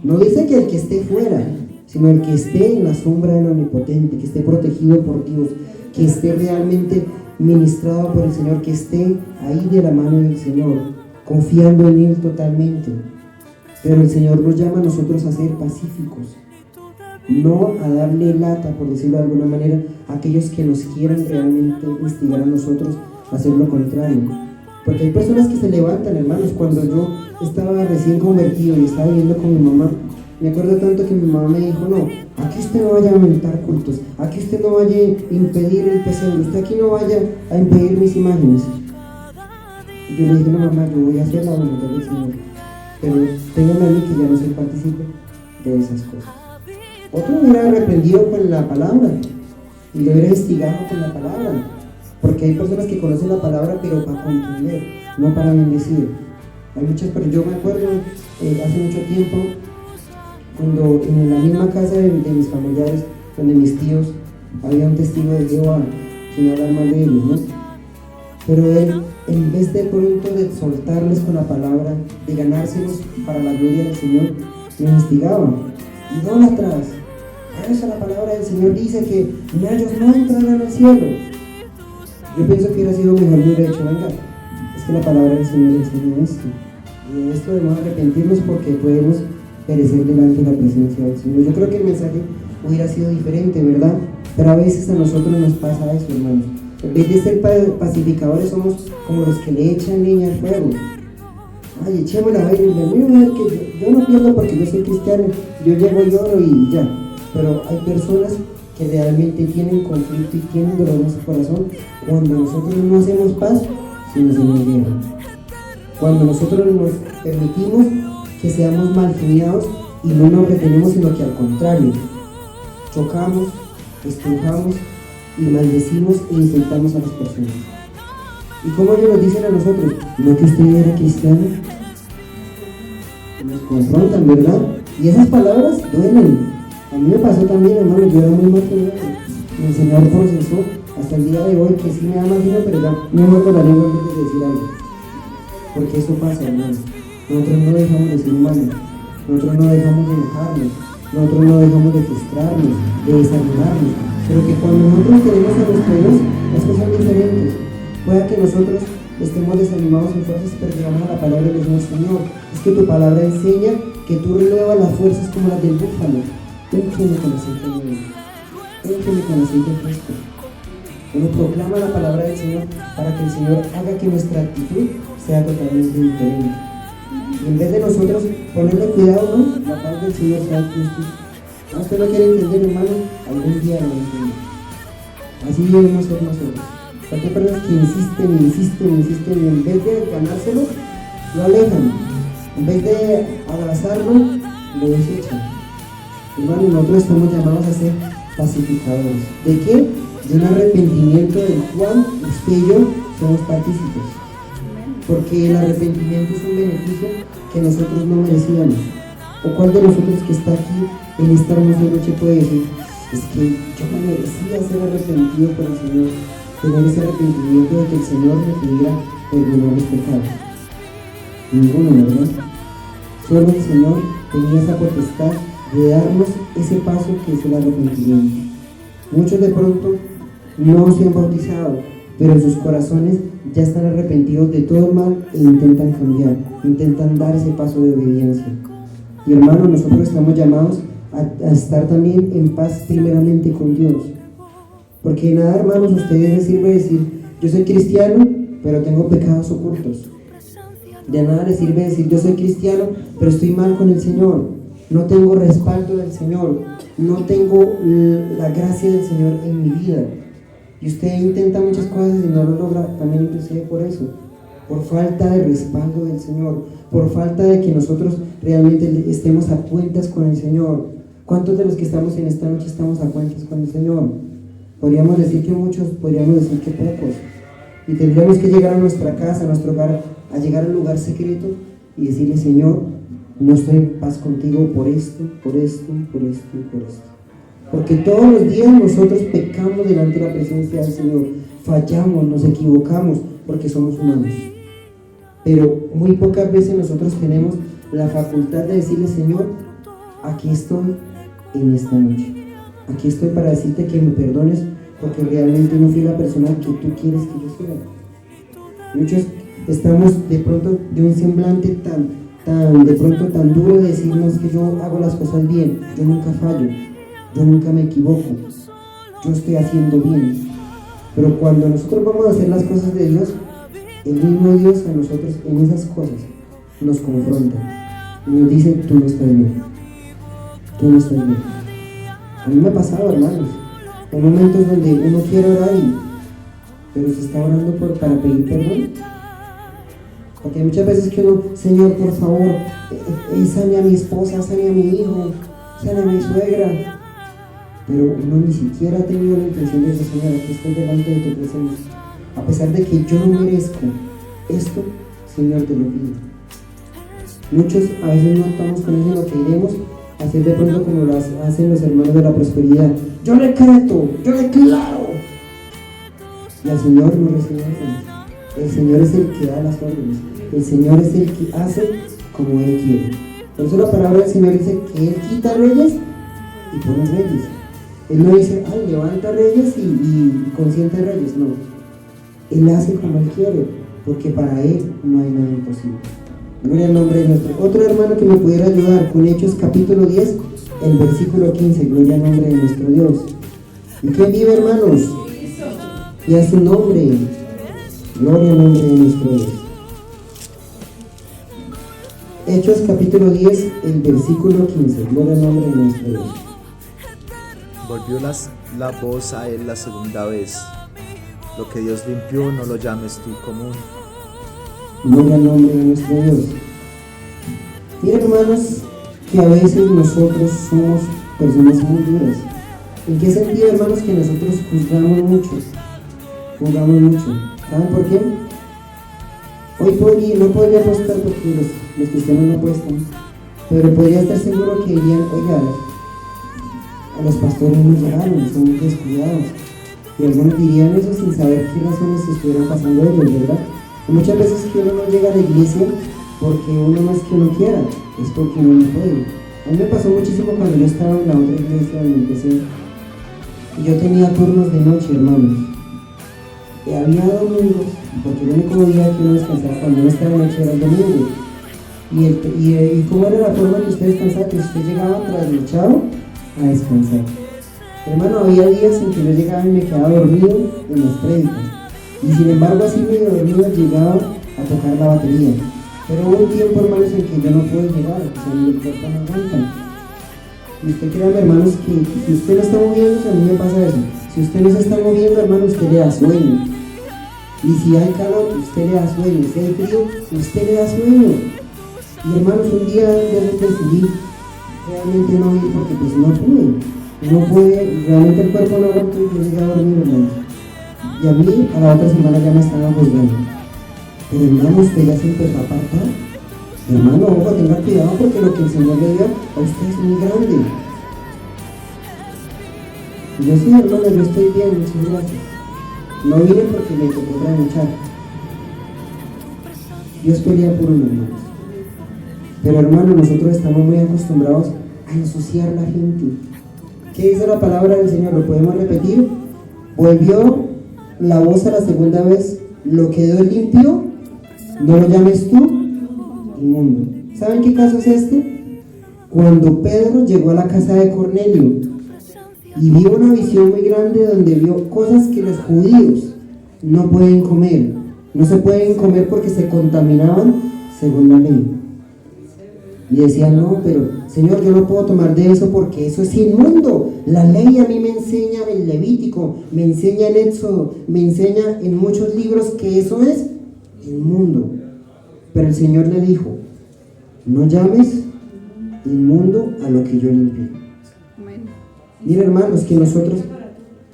No dice que el que esté fuera, sino el que esté en la sombra del Omnipotente, que esté protegido por Dios, que esté realmente ministrado por el Señor, que esté ahí de la mano del Señor, confiando en Él totalmente. Pero el Señor nos llama a nosotros a ser pacíficos, no a darle lata, por decirlo de alguna manera, a aquellos que nos quieran realmente instigar a nosotros a hacer lo contrario. Porque hay personas que se levantan, hermanos. Cuando yo estaba recién convertido y estaba viviendo con mi mamá, me acuerdo tanto que mi mamá me dijo: no, aquí usted no vaya a aumentar cultos, aquí usted no vaya a impedir el pesebre, usted aquí no vaya a impedir mis imágenes. Y yo le dije: no, mamá, yo voy a hacer la voluntad del Señor, pero téngame a mí que ya no soy partícipe de esas cosas. Otro me hubiera reprendido con la palabra y le hubiera instigado con la palabra, porque hay personas que conocen la palabra pero para contender, no para bendecir. Hay muchas, pero yo me acuerdo hace mucho tiempo, cuando en la misma casa de mis familiares, donde mis tíos, había un testigo de Jehová, sin hablar mal de ellos, ¿no? Pero él, en vez de pronto de exhortarles con la palabra, de ganárselos para la gloria del Señor, los instigaba: idólatras, para eso la palabra del Señor dice que ellos no entrarán al cielo. Yo pienso que hubiera sido mejor que hubiera dicho: venga, es que la palabra del Señor enseña esto, y de esto debemos arrepentirnos porque podemos perecer delante de la presencia del Señor. Yo creo que el mensaje hubiera sido diferente, ¿verdad? Pero a veces a nosotros nos pasa eso, hermanos. En vez de ser pacificadores, somos como los que le echan leña al fuego. Ay, echémosle a ver, que yo no pierdo porque yo soy cristiano, yo llego y oro y ya. Pero hay personas que realmente tienen conflicto y tienen dolor en su corazón cuando nosotros no hacemos paz, sino hacemos guerra. Cuando nosotros nos permitimos que seamos malgeniados y no nos retenemos, sino que al contrario, chocamos, estrujamos y maldecimos e insultamos a las personas. ¿Y cómo ellos nos dicen a nosotros? ¿No que usted era cristiano? Nos confrontan, ¿verdad? Y esas palabras duelen. A mí me pasó también, hermano, yo era muy marginado. El Señor procesó hasta el día de hoy que sí me da marginado, pero ya me muerto la lengua antes de decir algo. Porque eso pasa, hermano. Nosotros no dejamos de ser humanos, nosotros no dejamos de enojarnos, nosotros no dejamos de frustrarnos, de desanimarnos, pero que cuando nosotros tenemos a nuestro Dios, las cosas son diferentes. Pueda que nosotros estemos desanimados en fuerzas, pero llegamos a la palabra y le decimos: Señor, es que tu palabra enseña que tú renuevas las fuerzas como las del búfalo. Úngeme con aceite nuevo, úngeme con aceite fresco. Uno proclama la palabra del Señor para que el Señor haga que nuestra actitud sea totalmente diferente. En vez de nosotros ponerle cuidado, ¿no? La paz del Señor sea justo. ¿No? Usted lo quiere entender, hermano, algún día lo va a entender. Así debemos ser nosotros. Hay personas que insisten, y en vez de ganárselo, lo alejan. En vez de abrazarlo, lo desechan. Hermano, nosotros estamos llamados a ser pacificadores. ¿De qué? De un arrepentimiento del cual usted y yo somos partícipes. Porque el arrepentimiento es un beneficio que nosotros no merecíamos. ¿O cuál de nosotros que está aquí en esta hermosa noche puede decir: es que yo no merecía ser arrepentido por el Señor, tener ese arrepentimiento de que el Señor me pidiera perdonar mis pecados? Ninguno, ¿verdad? Solo el Señor tenía esa potestad de darnos ese paso que es el arrepentimiento. Muchos de pronto no se han bautizado, pero en sus corazones ya están arrepentidos de todo mal e intentan cambiar, intentan dar ese paso de obediencia. Y hermano, nosotros estamos llamados a estar también en paz primeramente con Dios. Porque de nada, hermanos, a ustedes les sirve decir: yo soy cristiano, pero tengo pecados ocultos. De nada les sirve decir: yo soy cristiano, pero estoy mal con el Señor. No tengo respaldo del Señor, no tengo la gracia del Señor en mi vida. Y usted intenta muchas cosas y no lo logra, también inclusive por eso, por falta de respaldo del Señor, por falta de que nosotros realmente estemos a cuentas con el Señor. ¿Cuántos de los que estamos en esta noche estamos a cuentas con el Señor? Podríamos decir que muchos, podríamos decir que pocos. Y tendríamos que llegar a nuestra casa, a nuestro hogar, a llegar al lugar secreto y decirle: Señor, no estoy en paz contigo por esto, por esto, por esto y por esto. Porque todos los días nosotros pecamos delante de la presencia del Señor, fallamos, nos equivocamos, porque somos humanos. Pero muy pocas veces nosotros tenemos la facultad de decirle: Señor, aquí estoy en esta noche. Aquí estoy para decirte que me perdones, porque realmente no fui la persona que tú quieres que yo sea. Muchos estamos de pronto de un semblante tan duro de decirnos que yo hago las cosas bien, yo nunca fallo, yo nunca me equivoco, yo estoy haciendo bien. Pero cuando nosotros vamos a hacer las cosas de Dios, el mismo Dios a nosotros en esas cosas nos confronta y nos dice: tú no estás bien, tú no estás bien. A mí me ha pasado, hermanos, en momentos donde uno quiere orar pero se está orando para pedir perdón. Porque hay muchas veces que uno: Señor, por favor, sane a mi esposa, sane a mi hijo, sane a mi suegra. Pero uno ni siquiera ha tenido la intención de decir: Señor, aquí estoy delante de tu presencia. A pesar de que yo no merezco esto, Señor, te lo pido. Muchos a veces no actuamos con eso, lo que iremos a hacer de pronto como lo hacen los hermanos de la prosperidad. Yo decreto, yo declaro. Y al Señor no recibe eso. El Señor es el que da las órdenes. El Señor es el que hace como Él quiere. Por eso la palabra del Señor dice que Él quita reyes y pone reyes. Él no dice: ay, levanta reyes y consiente reyes. No. Él hace como Él quiere, porque para Él no hay nada imposible. Gloria al nombre de nuestro. Otro hermano que me pudiera ayudar con Hechos capítulo 10, el versículo 15. Gloria al nombre de nuestro Dios. ¿Y quién vive, hermanos? Y a su nombre. Gloria al nombre de nuestro Dios. Hechos capítulo 10, el versículo 15. Gloria al nombre de nuestro Dios. Volvió la voz a él la segunda vez: lo que Dios limpió, no lo llames tú común. Gloria al nombre de nuestro Dios. Miren, hermanos, que a veces nosotros somos personas muy duras. ¿En qué sentido, hermanos? Que nosotros juzgamos mucho. ¿Saben por qué? Hoy no podría apostar, porque los cristianos no apuestan, pero podría estar seguro que dirían: oiga, a los pastores no llegaron, son muy descuidados. Y algunos dirían eso sin saber qué razones estuvieran pasando ellos, ¿verdad? Y muchas veces que uno no llega a la iglesia porque uno no es que uno quiera, es porque uno no puede. A mí me pasó muchísimo cuando yo estaba en la otra iglesia donde empecé. Y yo tenía turnos de noche, hermanos. Y había domingos, porque el único día que uno descansaba cuando uno estaba de noche era el domingo. ¿Y cómo era la forma que usted descansaba? Que usted llegaba trasnochado a descansar. Hermano, había días en que yo llegaba y me quedaba dormido en las prédicas. Y sin embargo, así medio dormido llegaba a tocar la batería. Pero hubo un tiempo, hermanos, en que yo no pude llegar, o sea, mi cuerpo no aguanta. Y usted créame, hermanos, que si usted no está moviéndose, a mí me pasa eso. Si usted no se está moviendo, hermano, usted le da sueño. Y si hay calor, usted le da sueño. Si hay frío, usted le da sueño. Y hermanos, un día yo decidí realmente no ir porque pues no pude, realmente el cuerpo no aguantó y yo llegué a dormir, hermanos. Y a mí, a la otra semana ya me estaban juzgando. Pero hermano, usted ya se empezó a apartar. Hermano, ojo, tenga cuidado porque lo que el Señor le dio a usted es muy grande. Y yo sí, hermano, yo estoy bien, muchas gracias. No vine porque me tocó trasnochar. Dios pelea por uno, hermanos. Pero hermano, nosotros estamos muy acostumbrados a ensuciar a la gente. ¿Qué dice la palabra del Señor? ¿Lo podemos repetir? Volvió la voz a la segunda vez: lo que Dios limpió, no lo llames tú inmundo. ¿Saben qué caso es este? Cuando Pedro llegó a la casa de Cornelio y vio una visión muy grande donde vio cosas que los judíos no pueden comer. No se pueden comer porque se contaminaban según la ley. Y decían: no, pero Señor, yo no puedo tomar de eso porque eso es inmundo. La ley a mí me enseña en Levítico, me enseña en Éxodo, me enseña en muchos libros que eso es inmundo. Pero el Señor le dijo: no llames inmundo a lo que yo limpié. Mira, hermanos, que nosotros,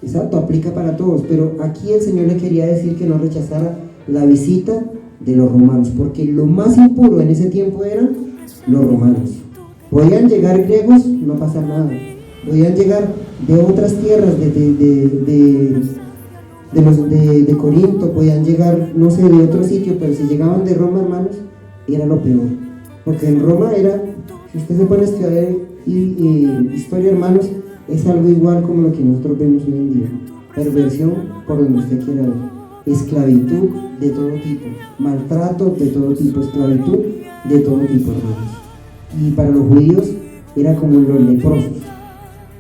exacto, aplica para todos, pero aquí el Señor le quería decir que no rechazara la visita de los romanos, porque lo más impuro en ese tiempo eran los romanos. Podían llegar griegos, no pasa nada. Podían llegar de otras tierras, de Corinto, podían llegar, no sé, de otro sitio, pero si llegaban de Roma, hermanos, era lo peor. Porque en Roma era, si usted se pone a estudiar historia, hermanos, es algo igual como lo que nosotros vemos hoy en día. Perversión por donde usted quiera ver. Esclavitud de todo tipo. Maltrato de todo tipo. Esclavitud de todo tipo, hermanos. Y para los judíos era como los leprosos.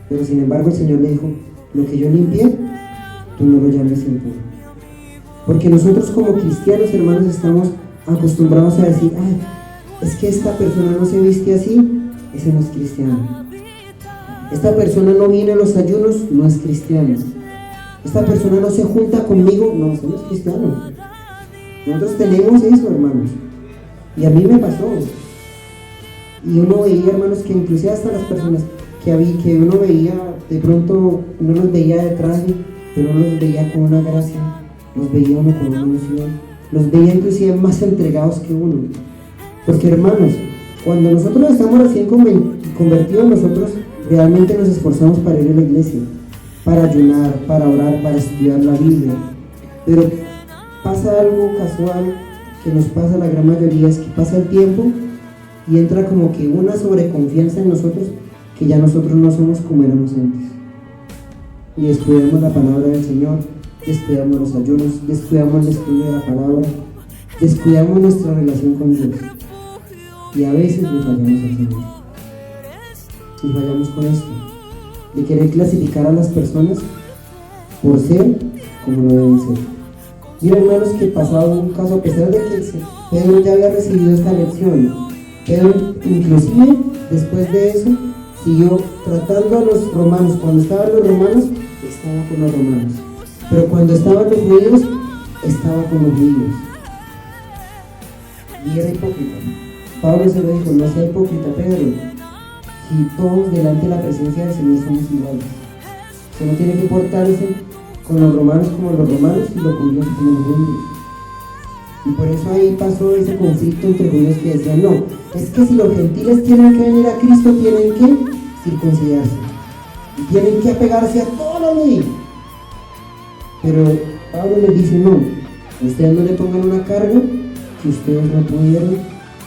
Pero sin embargo el Señor le dijo: lo que yo limpié, tú no lo llames impuro. Porque nosotros como cristianos, hermanos, estamos acostumbrados a decir, ay, es que esta persona no se viste así, ese no es cristiano. Esta persona no viene a los ayunos, no es cristiano. Esta persona no se junta conmigo, no, ese no es cristiano. Nosotros tenemos eso, hermanos. Y a mí me pasó. Y uno veía, hermanos, que inclusive hasta las personas que uno veía, de pronto no los veía de traje, pero no los veía con una gracia, los veía uno con una emoción, los veía inclusive más entregados que uno. Porque, hermanos, cuando nosotros estamos recién convertidos, nosotros realmente nos esforzamos para ir a la iglesia, para ayunar, para orar, para estudiar la Biblia. Pero pasa algo casual que nos pasa a la gran mayoría, es que pasa el tiempo y entra como que una sobreconfianza en nosotros, que ya nosotros no somos como éramos antes. Y descuidamos la palabra del Señor, descuidamos los ayunos, descuidamos el estudio de la palabra, descuidamos nuestra relación con Dios. Y a veces le fallamos al Señor. Y fallamos con esto, de querer clasificar a las personas por ser como no deben ser. Mira, hermanos, que pasaba un caso, a pesar de que Pedro ya había recibido esta lección, Pedro inclusive después de eso siguió tratando a los romanos. Cuando estaban los romanos, estaba con los romanos, pero cuando estaban los judíos, estaba con los judíos, y era hipócrita. Pablo se lo dijo, no sea hipócrita, Pedro, si todos delante de la presencia del Señor somos iguales. Usted no tiene que portarse con los romanos como los romanos y los judíos como los judíos. Y por eso ahí pasó ese conflicto entre judíos que decían, no, es que si los gentiles tienen que venir a Cristo, tienen que circuncidarse y tienen que apegarse a toda la ley. Pero Pablo les dice, no, ustedes no le pongan una carga que ustedes no pudieron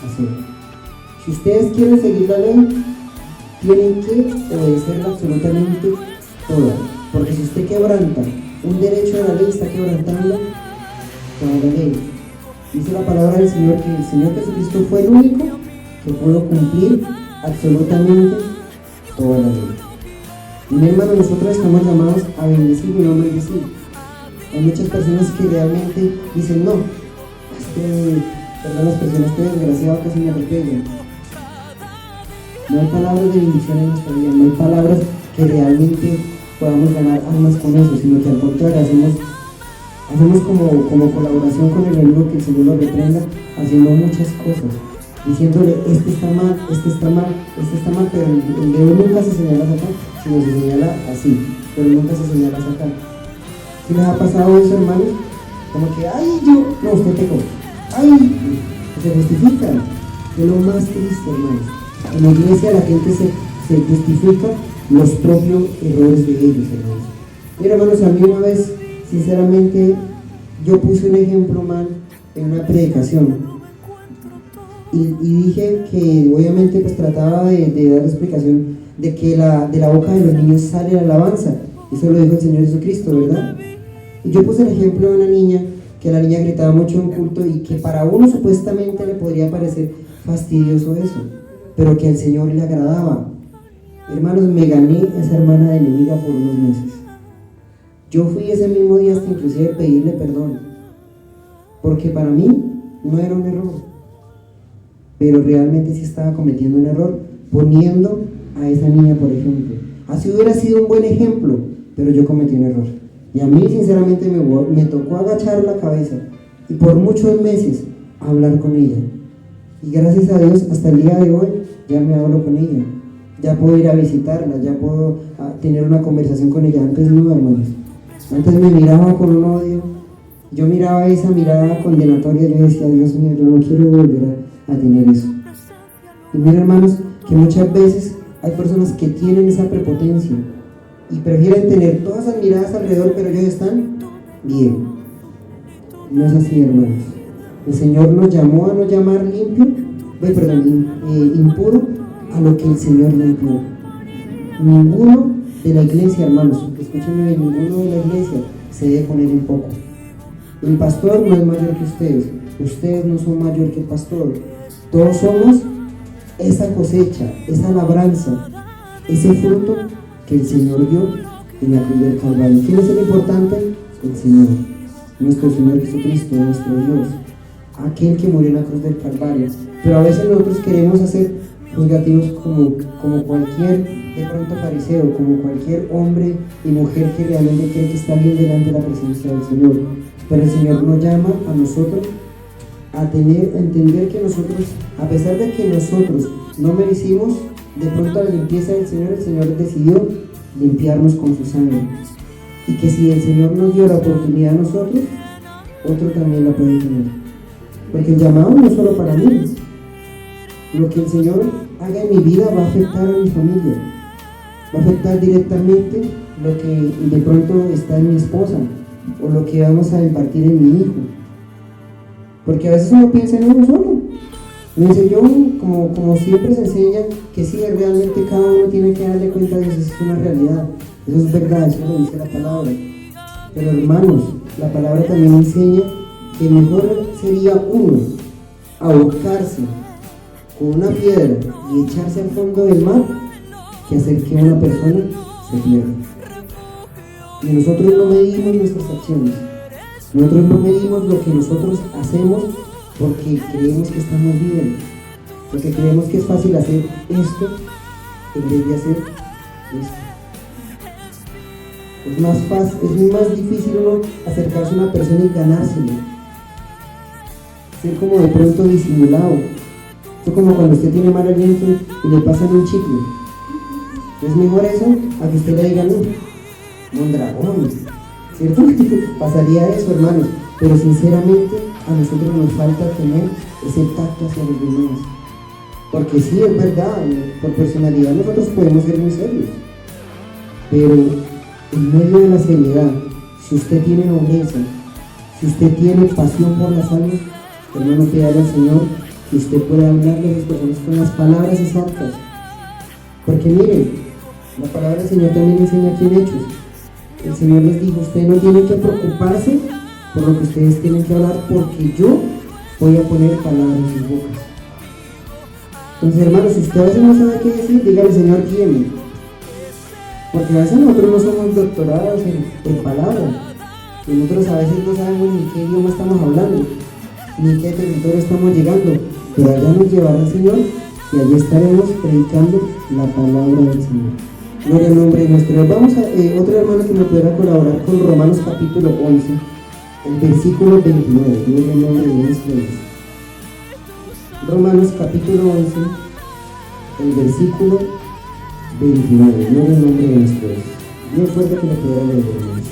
hacer. Si ustedes quieren seguir la ley, tienen que obedecerla absolutamente toda, porque si usted quebranta un derecho de la ley, está quebrantando toda la ley. Dice la palabra del Señor que el Señor Jesucristo fue el único que pudo cumplir absolutamente toda la ley. Y mi hermano, nosotros estamos llamados a bendecir y no maldecir. Hay muchas personas que realmente dicen, no, perdón las personas, este desgraciado casi me atropella. No hay palabras de bendición en nuestra vida, no hay palabras que realmente podamos ganar almas con eso, sino que al contrario, hacemos como colaboración con el enemigo, que el Señor lo reprenda, haciendo muchas cosas, diciéndole, este está mal, este está mal, este está mal, pero el dedo nunca se señala a sacar, sino se señala así, pero nunca se señala a sacar. ¿Sí les ha pasado eso, hermanos? Como que, ay, no, usted pecó, ay, se justifica. Es lo más triste, hermanos. En la iglesia la gente se justifica los propios errores de ellos, hermanos. Mira, hermanos, a mí una vez, sinceramente, yo puse un ejemplo mal en una predicación y dije que obviamente pues trataba de dar explicación de que de la boca de los niños sale la alabanza. Eso lo dijo el Señor Jesucristo, ¿verdad? Y yo puse el ejemplo de una niña, que la niña gritaba mucho en culto y que para uno supuestamente le podría parecer fastidioso eso, pero que al Señor le agradaba. Hermanos, me gané a esa hermana de enemiga por unos meses. Yo fui ese mismo día hasta inclusive pedirle perdón, porque para mí no era un error, pero realmente sí estaba cometiendo un error poniendo a esa niña, por ejemplo. Así hubiera sido un buen ejemplo, pero yo cometí un error. Y a mí sinceramente me tocó agachar la cabeza y por muchos meses hablar con ella. Y gracias a Dios hasta el día de hoy ya me hablo con ella. Ya puedo ir a visitarla, ya puedo tener una conversación con ella. Antes no, hermanos. Antes me miraba con un odio. Yo miraba esa mirada condenatoria y yo decía, Dios mío, yo no quiero volver a tener eso. Y mira, hermanos, que muchas veces hay personas que tienen esa prepotencia y prefieren tener todas esas miradas alrededor, pero ellos están bien. No es así, hermanos. El Señor nos llamó a no llamar impuro a lo que el Señor limpió. Ninguno de la iglesia, hermanos, escúchenme bien, ninguno de la iglesia se debe poner en poco. El pastor no es mayor que ustedes no son mayor que el pastor. Todos somos esa cosecha, esa labranza, ese fruto que el Señor dio en la cruz del Calvario. ¿Quién es el importante? El Señor. nuestro Señor Jesucristo, nuestro Dios, aquel que murió en la cruz del Calvario. Pero a veces nosotros queremos hacer juzgativos como cualquier de pronto fariseo, como cualquier hombre y mujer que realmente cree que está bien delante de la presencia del Señor. Pero el Señor nos llama a nosotros a entender que nosotros, a pesar de que nosotros no merecimos de pronto la limpieza del Señor, el Señor decidió limpiarnos con su sangre. Y que si el Señor nos dio la oportunidad a nosotros, otro también la puede tener. Porque el llamado no es solo para mí. Lo que el Señor haga en mi vida va a afectar a mi familia. Va a afectar directamente lo que de pronto está en mi esposa o lo que vamos a impartir en mi hijo. Porque a veces uno piensa en uno solo. Me dice yo, como siempre se enseña, que sí, realmente cada uno tiene que darle cuenta de eso, es una realidad. Eso es verdad, eso lo dice la palabra. Pero hermanos, la palabra también enseña que mejor sería uno ahorcarse con una piedra y echarse al fondo del mar que hacer que una persona se pierda. Y nosotros no medimos nuestras acciones, nosotros no medimos lo que nosotros hacemos porque creemos que estamos bien, porque creemos que es fácil hacer esto en vez de hacer esto. Es más fácil, es más difícil uno acercarse a una persona y ganárselo, ser como de pronto disimulado. Esto como cuando usted tiene mal aliento y le pasan un chicle. Es mejor eso a que usted le diga no, mondragón, ¿cierto? Pasaría eso, hermanos. Pero sinceramente a nosotros nos falta tener ese tacto hacia los demás. Porque sí, es verdad, por personalidad nosotros podemos ser muy serios. Pero en medio de la seriedad, si usted tiene nobleza, si usted tiene pasión por las almas, hermano, pídale al Señor que usted pueda hablarle a las personas con las palabras exactas. Porque miren, la palabra del Señor también enseña aquí en Hechos. El Señor les dijo, usted no tiene que preocuparse por lo que ustedes tienen que hablar, porque yo voy a poner palabras en sus bocas. Entonces, hermanos, si usted a veces no sabe qué decir, dígale, Señor, guíeme. Porque a veces nosotros no somos doctorados en palabras. Y nosotros a veces no sabemos ni qué idioma estamos hablando, ni qué territorio estamos llegando. Pero allá nos llevará el Señor y allí estaremos predicando la palabra del Señor. Gloria al nombre de nuestro Dios. Vamos a otro hermano que me pudiera colaborar con Romanos capítulo 11, el versículo 29. Gloria al nombre de nuestro Dios. Romanos capítulo 11, el versículo 29. Gloria al nombre de nuestro Dios. Dios fuerte que lo pudiera leer, hermanos.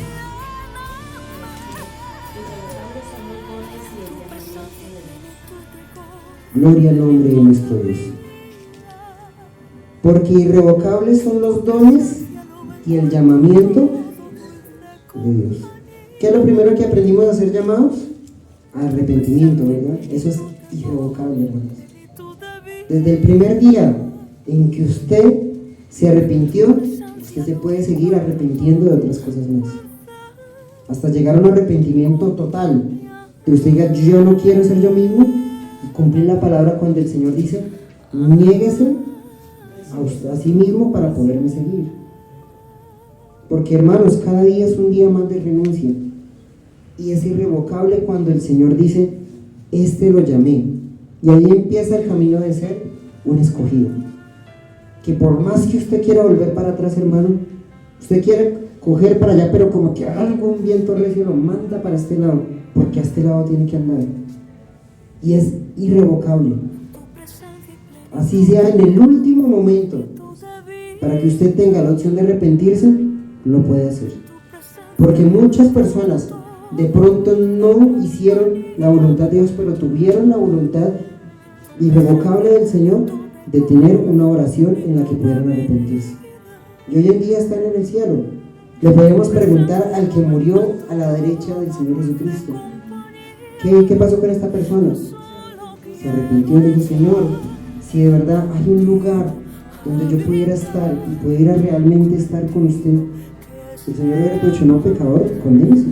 Gloria al nombre de nuestro Dios. Porque irrevocables son los dones y el llamamiento de Dios. ¿Qué es lo primero que aprendimos a ser llamados? Arrepentimiento, ¿verdad? Eso es irrevocable, hermanos. Desde el primer día en que usted se arrepintió, usted se puede seguir arrepintiendo de otras cosas más. Hasta llegar a un arrepentimiento total. Que usted diga, yo no quiero ser yo mismo, y cumplir la palabra cuando el Señor dice, niéguese a sí mismo para poderme seguir. Porque, hermanos, cada día es un día más de renuncia, y es irrevocable cuando el Señor dice, lo llamé, y ahí empieza el camino de ser un escogido. Que por más que usted quiera volver para atrás, hermano, usted quiere coger para allá, pero como que algún viento recio lo manda para este lado, porque a este lado tiene que andar, y es irrevocable. Así sea en el último momento, para que usted tenga la opción de arrepentirse, lo puede hacer. Porque muchas personas de pronto no hicieron la voluntad de Dios, pero tuvieron la voluntad irrevocable del Señor de tener una oración en la que pudieran arrepentirse. Y hoy en día están en el cielo. Le podemos preguntar al que murió a la derecha del Señor Jesucristo, ¿qué pasó con esta persona? Se arrepintió y dijo, Señor, si de verdad hay un lugar donde yo pudiera estar y pudiera realmente estar con usted, el Señor hubiera dicho, no, pecador, condénese.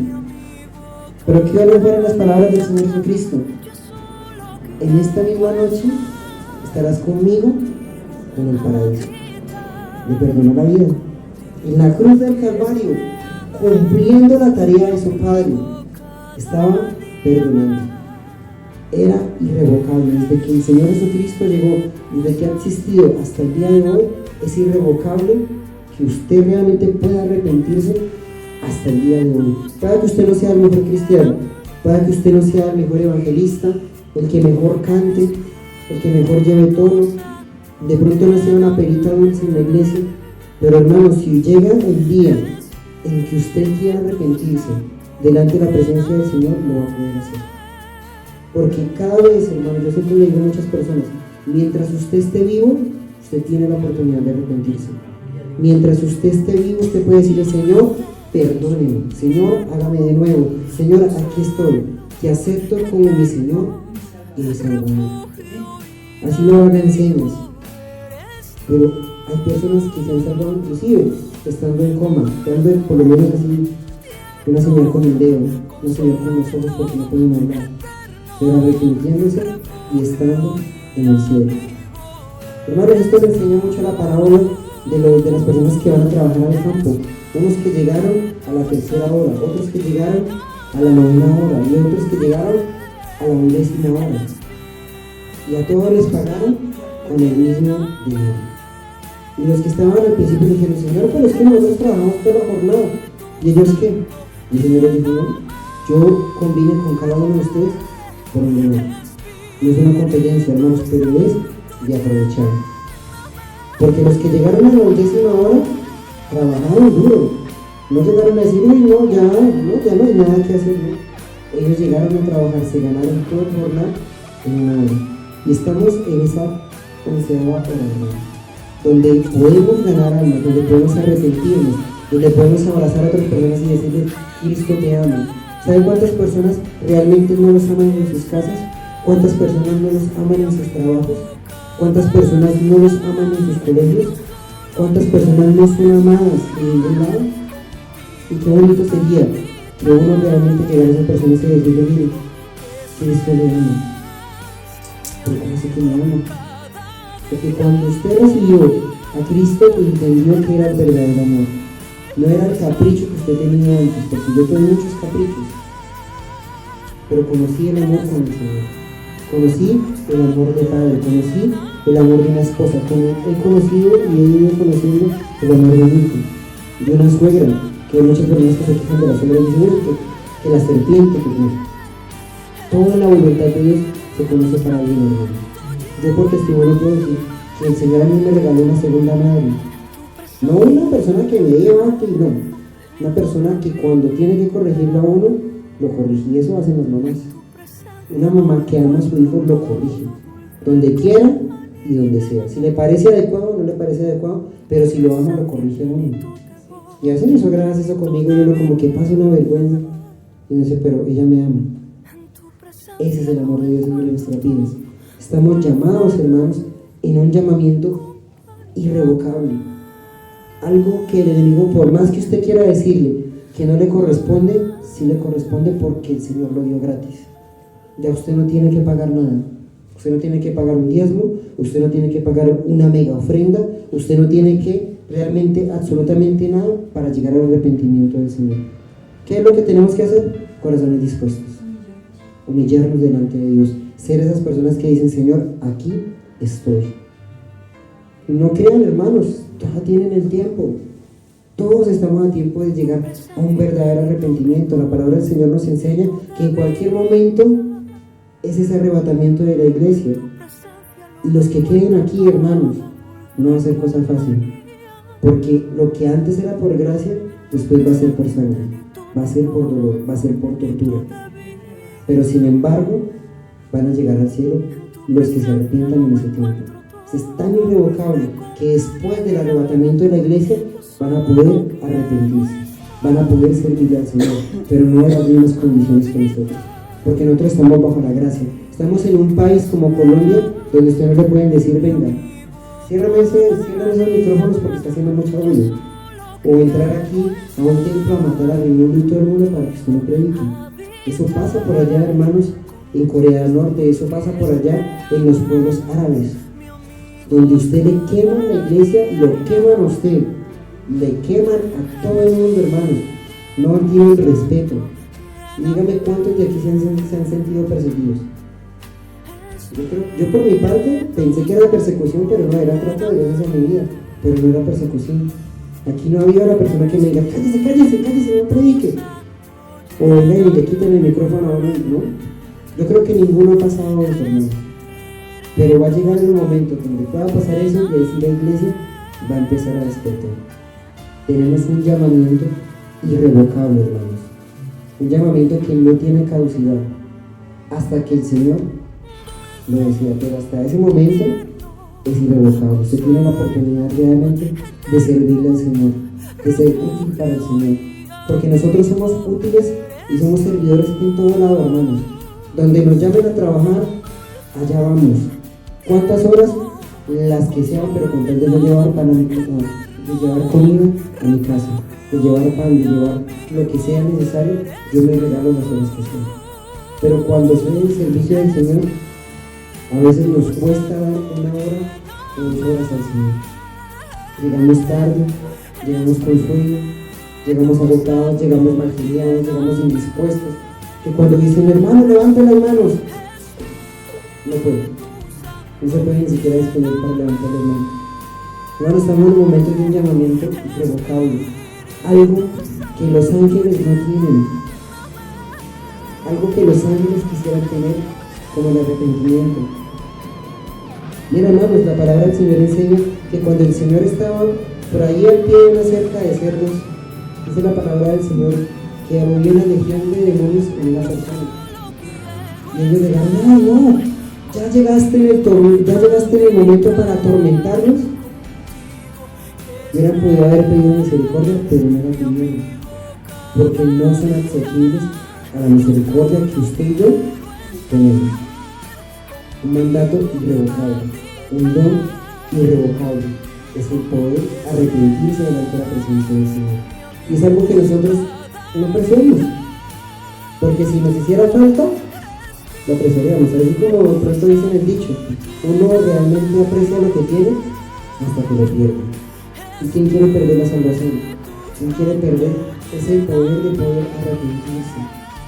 Pero ¿qué valor fueron las palabras del Señor Jesucristo? En esta misma noche estarás conmigo en el paraíso. Le perdonó la vida. En la cruz del Calvario, cumpliendo la tarea de su Padre, estaba perdonando. Era irrevocable. Desde que el Señor Jesucristo llegó, desde que ha existido hasta el día de hoy, es irrevocable que usted realmente pueda arrepentirse hasta el día de hoy. Puede que usted no sea el mejor cristiano, puede que usted no sea el mejor evangelista, el que mejor cante, el que mejor lleve tono, de pronto no sea una perita dulce en la iglesia, pero hermano, si llega el día en que usted quiera arrepentirse delante de la presencia del Señor, lo va a poder hacer. Porque cada vez, hermano, yo siempre le digo a muchas personas, mientras usted esté vivo, usted tiene la oportunidad de arrepentirse. Mientras usted esté vivo, usted puede decirle: Señor, perdóneme, Señor, hágame de nuevo, Señor, aquí estoy, te acepto como mi Señor y mi Salvador. Así lo hagan señas. Pero hay personas que se han salvado inclusive estando en coma, dando por lo menos así una señal con el dedo, una señal con los ojos porque no pueden hablar, pero arrepintiéndose y estando en el cielo. Hermanos, esto me enseña mucho la parábola de las personas que van a trabajar al campo. Unos que llegaron a la 3ª hora, otros que llegaron a la 9ª hora y otros que llegaron a la 11ª hora. Y a todos les pagaron con el mismo dinero. Y los que estaban al principio dijeron: Señor, pero es que nosotros trabajamos toda la jornada. ¿Y ellos qué? Y el Señor les dijo: no, yo convine con cada uno de ustedes por un dinero. No es una competencia, hermanos, pero es de aprovechar. Porque los que llegaron a la 11ª hora trabajaron duro. No llegaron a decir: uy, no, ya no hay nada que hacer. ¿No? Ellos llegaron a trabajar, se ganaron todo el jornal en una hora. Y estamos en esa 11ª hora, donde podemos ganar almas, donde podemos arrepentirnos, donde podemos abrazar a otras personas y decirles: Cristo te ama. ¿Saben cuántas personas realmente no los aman en sus casas? ¿Cuántas personas no los aman en sus trabajos? ¿Cuántas personas no los aman en sus colegios? ¿Cuántas personas no son amadas en ningún lado? Y qué bonito sería que uno realmente llegara a esa persona y se decirle: mire, Cristo le ama. ¿Pero cómo sé que me ama? Porque cuando usted recibió a Cristo, entendió que era el verdadero amor. No era el capricho que usted tenía antes, porque yo tuve muchos caprichos, pero conocí el amor con el Señor. Conocí el amor de padre, conocí el amor de una esposa, he conocido y he ido conociendo el amor de un hijo, de una suegra, que hay muchas personas que se quejan de la suegra y dicen que la serpiente, que no. Toda la voluntad de Dios se conoce para bien, hermano. Yo por testimonio puedo decir que el Señor a mí me regaló una segunda madre. No una persona que me debate, no. Una persona que cuando tiene que corregirlo a uno, lo corrige. Y eso hacen las mamás. Una mamá que ama a su hijo lo corrige. Donde quiera y donde sea. Si le parece adecuado o no le parece adecuado, pero si lo ama, lo corrige a uno. Y a veces mi suegra hace eso conmigo y uno como que pasa una vergüenza. Y uno dice: pero ella me ama. Ese es el amor de Dios en nuestras vidas. Estamos llamados, hermanos, en un llamamiento irrevocable. Algo que el enemigo, por más que usted quiera decirle que no le corresponde, sí le corresponde porque el Señor lo dio gratis. Ya usted no tiene que pagar nada. Usted no tiene que pagar un diezmo, usted no tiene que pagar una mega ofrenda, usted no tiene que realmente absolutamente nada para llegar al arrepentimiento del Señor. ¿Qué es lo que tenemos que hacer? Corazones dispuestos. Humillarnos delante de Dios, ser esas personas que dicen: Señor, aquí estoy. No crean, hermanos, todos tienen el tiempo, todos estamos a tiempo de llegar a un verdadero arrepentimiento. La palabra del Señor nos enseña que en cualquier momento es ese arrebatamiento de la iglesia, y los que queden aquí, hermanos, no va a ser cosa fácil, porque lo que antes era por gracia, después va a ser por sangre, va a ser por dolor, va a ser por tortura. Pero sin embargo, van a llegar al cielo los que se arrepientan en ese tiempo. Es tan irrevocable que después del arrebatamiento de la iglesia van a poder arrepentirse, van a poder servirle al Señor, pero no en las mismas condiciones que nosotros, porque nosotros estamos bajo la gracia. Estamos en un país como Colombia, donde ustedes no le pueden decir: venga, cierran esos micrófonos porque está haciendo mucha bulla, o entrar aquí a un templo a matar al mundo y todo el mundo para que usted no predique. Eso pasa por allá, hermanos, en Corea del Norte, eso pasa por allá en los pueblos árabes, donde usted le queman la iglesia, lo queman a usted, le queman a todo el mundo, hermanos. No tienen respeto. Y dígame cuántos de aquí se han sentido perseguidos. Yo por mi parte pensé que era persecución, pero no, era trato de Dios en mi vida, pero no era persecución. Aquí no había una persona que me diga, cállese, no predique. O venga y le quiten el micrófono a uno, ¿no? Yo creo que ninguno ha pasado eso, hermano. Pero va a llegar el momento donde pueda pasar eso y decir la iglesia va a empezar a despertar. Tenemos un llamamiento irrevocable, hermanos. Un llamamiento que no tiene caducidad hasta que el Señor lo decida, pero hasta ese momento es irrevocable. Usted tiene la oportunidad realmente de servirle al Señor, de ser útil para el Señor, porque nosotros somos útiles y somos servidores en todo lado, hermanos. Donde nos llamen a trabajar, allá vamos. ¿Cuántas horas? Las que sean, pero con tal de no llevar pan a mi casa, de llevar comida a mi casa, de llevar pan, de llevar lo que sea necesario, yo me regalo las horas que sean. Pero cuando soy en el servicio del Señor, a veces nos cuesta dar 1 hora o 2 horas al Señor. Llegamos tarde, llegamos con sueño, llegamos agotados, llegamos malcriados, llegamos indispuestos. Que cuando dicen, hermano, levante las manos, no puede. No se puede ni siquiera disponer para levantar las manos. Bueno, estamos en un momento de un llamamiento irrevocable. Algo que los ángeles no tienen. Algo que los ángeles quisieran tener, como el arrepentimiento. Mira, hermanos, la palabra del Señor enseña que cuando el Señor estaba por ahí al pie de una cerca de cerdos, dice la palabra del Señor que había una legión de demonios en una persona. Y ellos dijeron, no, ya llegaste en el momento para atormentarlos. Hubieran podido haber pedido misericordia, pero no la pidieron, porque no son accesibles a la misericordia que usted y yo tenemos. Un mandato irrevocable, un don irrevocable, es el poder arrepentirse delante de la presencia del Señor. Y es algo que nosotros no apreciamos, porque si nos hiciera falta, lo apreciaríamos. Así como de pronto dicen el dicho, uno realmente aprecia lo que tiene hasta que lo pierde. ¿Y quién quiere perder la salvación? ¿Quién quiere perder ese poder de poder arrepentirse?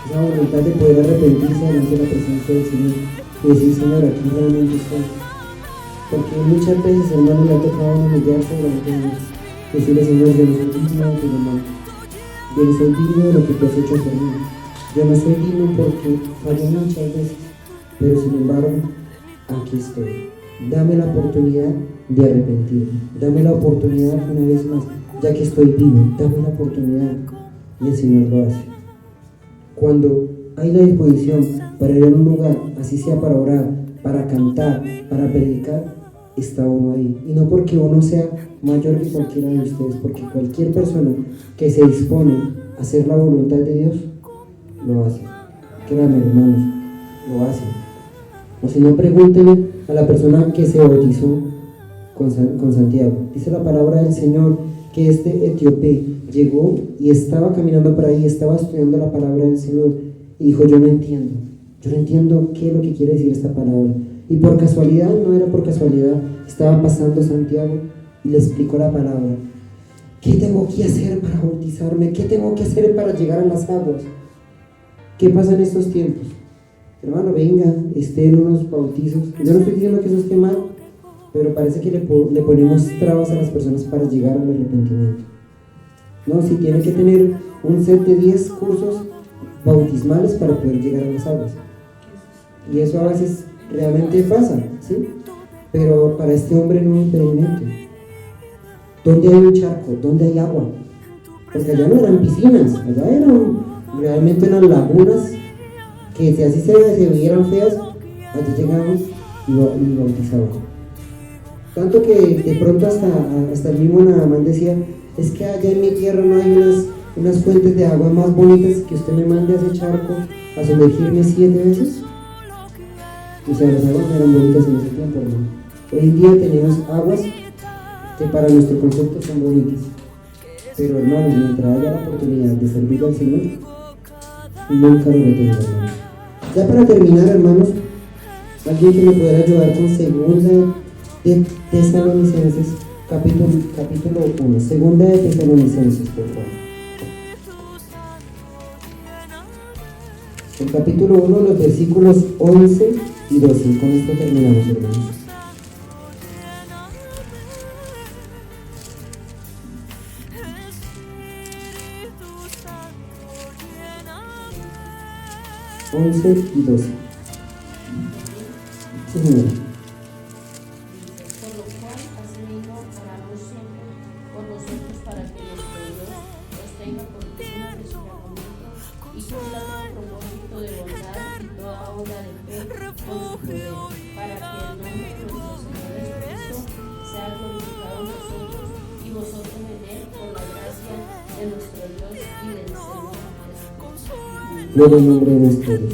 Esa voluntad de poder arrepentirse delante de la presencia del Señor y decir, Señor, aquí realmente estoy. Porque muchas veces, hermano, le ha tocado humillarse delante de Dios, decirle, Señor, yo no soy digno de tu llamado, yo no soy digno de lo que tú has hecho por mí, yo no soy digno porque fallé muchas veces, pero sin embargo, aquí estoy. Dame la oportunidad de arrepentirme, dame la oportunidad una vez más, ya que estoy vivo, dame la oportunidad. Y el Señor lo hace. Cuando hay la disposición para ir a un lugar, así sea para orar, para cantar, para predicar, está uno ahí. Y no porque uno sea mayor que cualquiera de ustedes, porque cualquier persona que se dispone a hacer la voluntad de Dios, lo hace. Créanme, hermanos, lo hace. O si no, pregúntenle a la persona que se bautizó con Santiago. Dice la palabra del Señor que este etíope llegó y estaba caminando por ahí, estaba estudiando la palabra del Señor y dijo, yo no entiendo qué es lo que quiere decir esta palabra. Y por casualidad, no era por casualidad, estaba pasando Santiago y le explicó la palabra. ¿Qué tengo que hacer para bautizarme? ¿Qué tengo que hacer para llegar a las aguas? ¿Qué pasa en estos tiempos? Hermano, venga, esté en unos bautizos. Yo no estoy diciendo que eso esté mal, pero parece que le ponemos trabas a las personas para llegar al arrepentimiento. No, si tiene que tener un set de 10 cursos bautismales para poder llegar a las aguas. Y eso a veces realmente pasa, ¿sí? Pero para este hombre no es impedimento. ¿Dónde hay un charco? ¿Dónde hay agua? Porque allá no eran piscinas, allá eran realmente unas lagunas que si así se vieran feas, allí llegaban y bautizaban. Tanto que de pronto hasta el mismo Naamán decía, es que allá en mi tierra no hay unas fuentes de agua más bonitas que usted me mande a ese charco a sumergirme 7 veces. O sea, las aguas no eran bonitas en ese tiempo, hermano. Hoy en día tenemos aguas que para nuestro concepto son bonitas. Pero hermanos, mientras haya la oportunidad de servir al Señor, nunca lo retenga, hermano. Ya para terminar, hermanos, alguien que me pudiera ayudar con segunda de Tesalonicenses, capítulo 1, segunda de Tesalonicenses, por favor. El capítulo 1, los versículos 11 y 12. Con esto terminamos, hermanos. y 12. Sí, señor. Por lo cual, asimismo, oramos siempre por vosotros para que nuestro Dios os tenga por dignos de su llamamiento y cumpla todo propósito de bondad y toda obra de fe con su poder, para que el nombre de nuestro Señor Jesucristo sea glorificado en nosotros y vosotros en él por la gracia de nuestro Dios y del Señor Jesucristo. Gloria al nombre de nuestro Dios.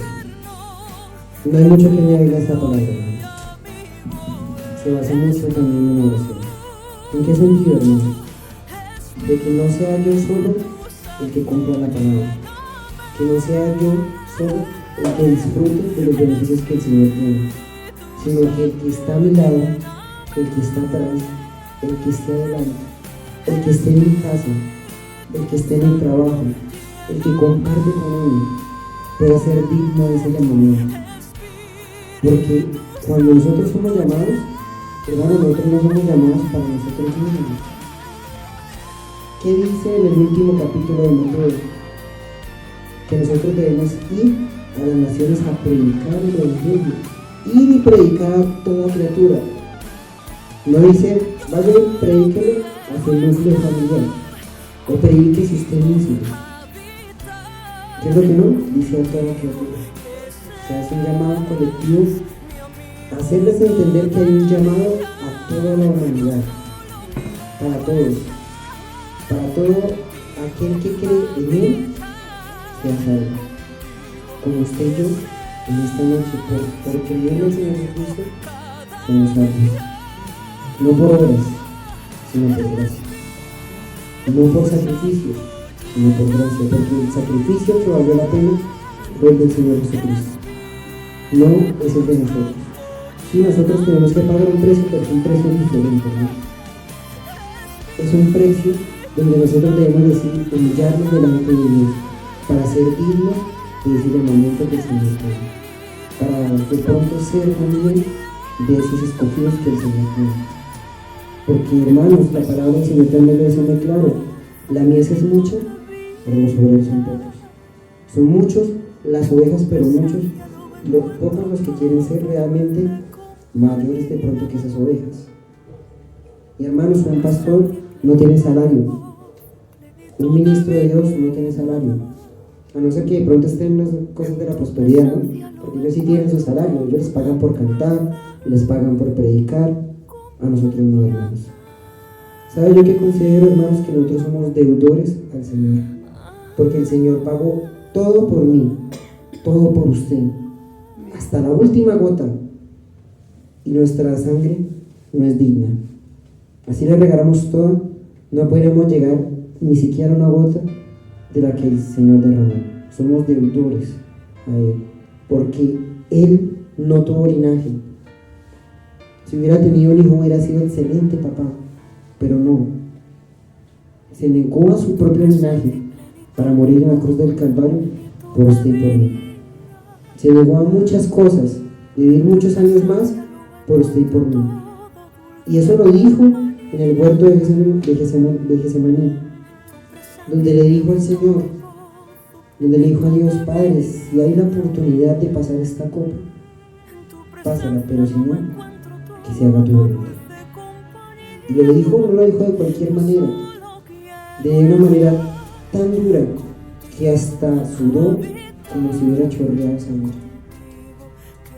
No hay mucho que añadir a esta palabra, hermanos. Se basa mucho también en la oración. ¿En qué sentido, hermanos? De que no sea yo solo el que cumpla la palabra, que no sea yo solo el que disfrute de los beneficios que el Señor tiene, sino que el que está a mi lado, el que está atrás, el que esté adelante, el que esté en mi casa, el que esté en el trabajo, el que comparte conmigo, pueda ser digno de ese llamamiento. Porque cuando nosotros somos llamados, hermanos, nosotros no somos llamados para nosotros mismos. ¿Qué dice en el último capítulo de Mateo? Que nosotros debemos ir a las naciones a predicar el evangelio. Ir y predicar a toda criatura. No dice, vaya y predíquelo a su núcleo familiar, o predíquese usted mismo. ¿Qué es lo que no? Dice a toda criatura. Se hace un llamado colectivo, hacerles entender que hay un llamado a toda la humanidad, para todos, para todo aquel que cree en él, sea salvo. Como usted y yo, en esta noche, por creer en el Señor Jesucristo, somos salvos. No por obras, sino por gracia. No por sacrificio, sino por gracia, porque el sacrificio que valió la pena fue el del Señor Jesucristo. No es el de nosotros. Sí, nosotros tenemos que pagar un precio, pero es un precio diferente, ¿no? Es un precio donde nosotros debemos decir, humillarnos delante de Dios para ser dignos de ese llamamiento que el Señor tiene, para de pronto ser también de esos escogidos que el Señor tiene. Porque, hermanos, la palabra del Señor también lo dice muy claro: la mies es mucha, pero los obreros son pocos. Son muchos las ovejas, pero muchos los pocos los que quieren ser realmente mayores de pronto que esas ovejas. Y hermanos, un pastor no tiene salario, un ministro de Dios no tiene salario, a no ser que de pronto estén en las cosas de la prosperidad, ¿no? Porque ellos sí tienen su salario, ellos les pagan por cantar, les pagan por predicar, a nosotros no, hermanos. ¿Sabe yo qué considero, hermanos? Que nosotros somos deudores al Señor, porque el Señor pagó todo por mí, todo por usted, hasta la última gota, y nuestra sangre no es digna. Así le regalamos toda, no podremos llegar ni siquiera a una gota de la que el Señor derramó. Somos deudores a Él, porque Él no tuvo linaje. Si hubiera tenido un hijo hubiera sido excelente papá, pero no. Se negó a su propio linaje para morir en la cruz del Calvario por usted y por mí. Se negó a muchas cosas, vivir muchos años más por usted y por mí. Y eso lo dijo en el huerto de Getsemaní, donde le dijo al Señor, donde le dijo a Dios: Padre, si hay la oportunidad de pasar esta copa, pásala, pero si no, que se haga tu voluntad. Y lo dijo, no lo dijo de cualquier manera, de una manera tan dura que hasta sudó como si hubiera chorreado sangre.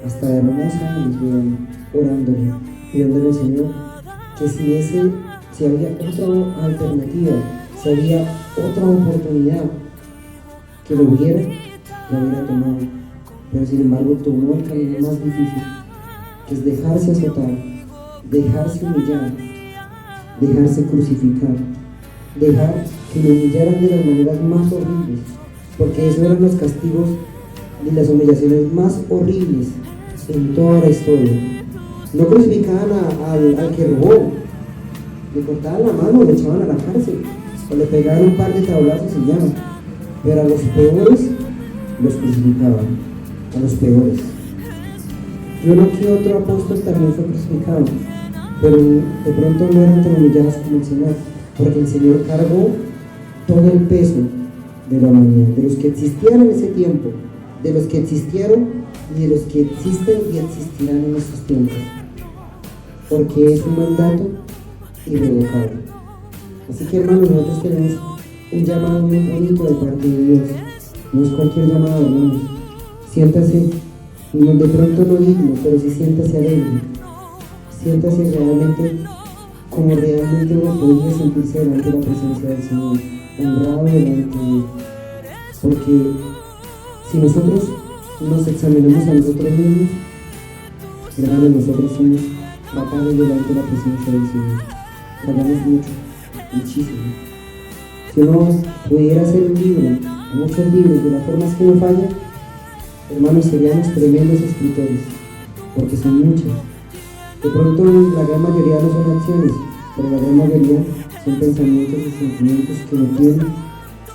Hasta derramó sangre orándole, pidiéndole al Señor que si había otra alternativa, si había otra oportunidad, que lo hubiera tomado. Pero sin embargo tomó el camino más difícil, que es dejarse azotar, dejarse humillar, dejarse crucificar, dejar que lo humillaran de las maneras más horribles, porque esos eran los castigos y las humillaciones más horribles en toda la historia. No crucificaban al que robó, le cortaban la mano, le echaban a la cárcel, o le pegaban un par de tablazos y ya. Pero a los peores los crucificaban, a los peores. Yo no que otro apóstol también fue crucificado, pero de pronto no eran tan humillados como el Señor, porque el Señor cargó todo el peso de la humanidad, de los que existían en ese tiempo, de los que existieron y de los que existen y existirán en estos tiempos, porque es un mandato irrevocable. Así que, hermanos, nosotros tenemos un llamado muy bonito de parte de Dios. No es cualquier llamado, hermanos. Siéntase, no de pronto no digno, pero sí siéntase alegre. Siéntase realmente como realmente uno podría sentirse delante de la presencia del Señor, honrado delante de Él. Porque si nosotros nos examinamos a nosotros mismos, hermanos, nosotros somos fatales delante de la presencia del Señor. Fallamos mucho, muchísimo. Si uno pudiera hacer un libro, muchos libros, de las formas que uno falla, hermanos, seríamos tremendos escritores, porque son muchas. De pronto la gran mayoría no son acciones, pero la gran mayoría son pensamientos y sentimientos que no tienen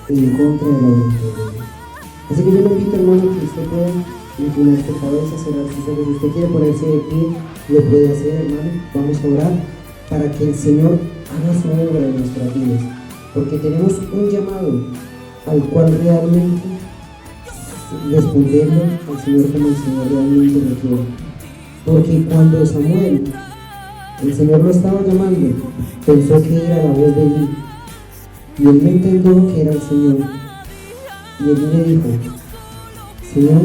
en contra de la voluntad de Dios. Así que yo le invito, hermano, que usted pueda inclinar su cabeza, cerrar sus ojos. Si usted quiere ponerse de pie, lo puede hacer, hermano. Vamos a orar para que el Señor haga su obra en nuestras vidas, porque tenemos un llamado al cual realmente responderle al Señor como el Señor realmente requiere. Porque cuando Samuel, el Señor lo estaba llamando, pensó que era la voz de Elí, y él no entendió que era el Señor, y Elí le dijo: Señor,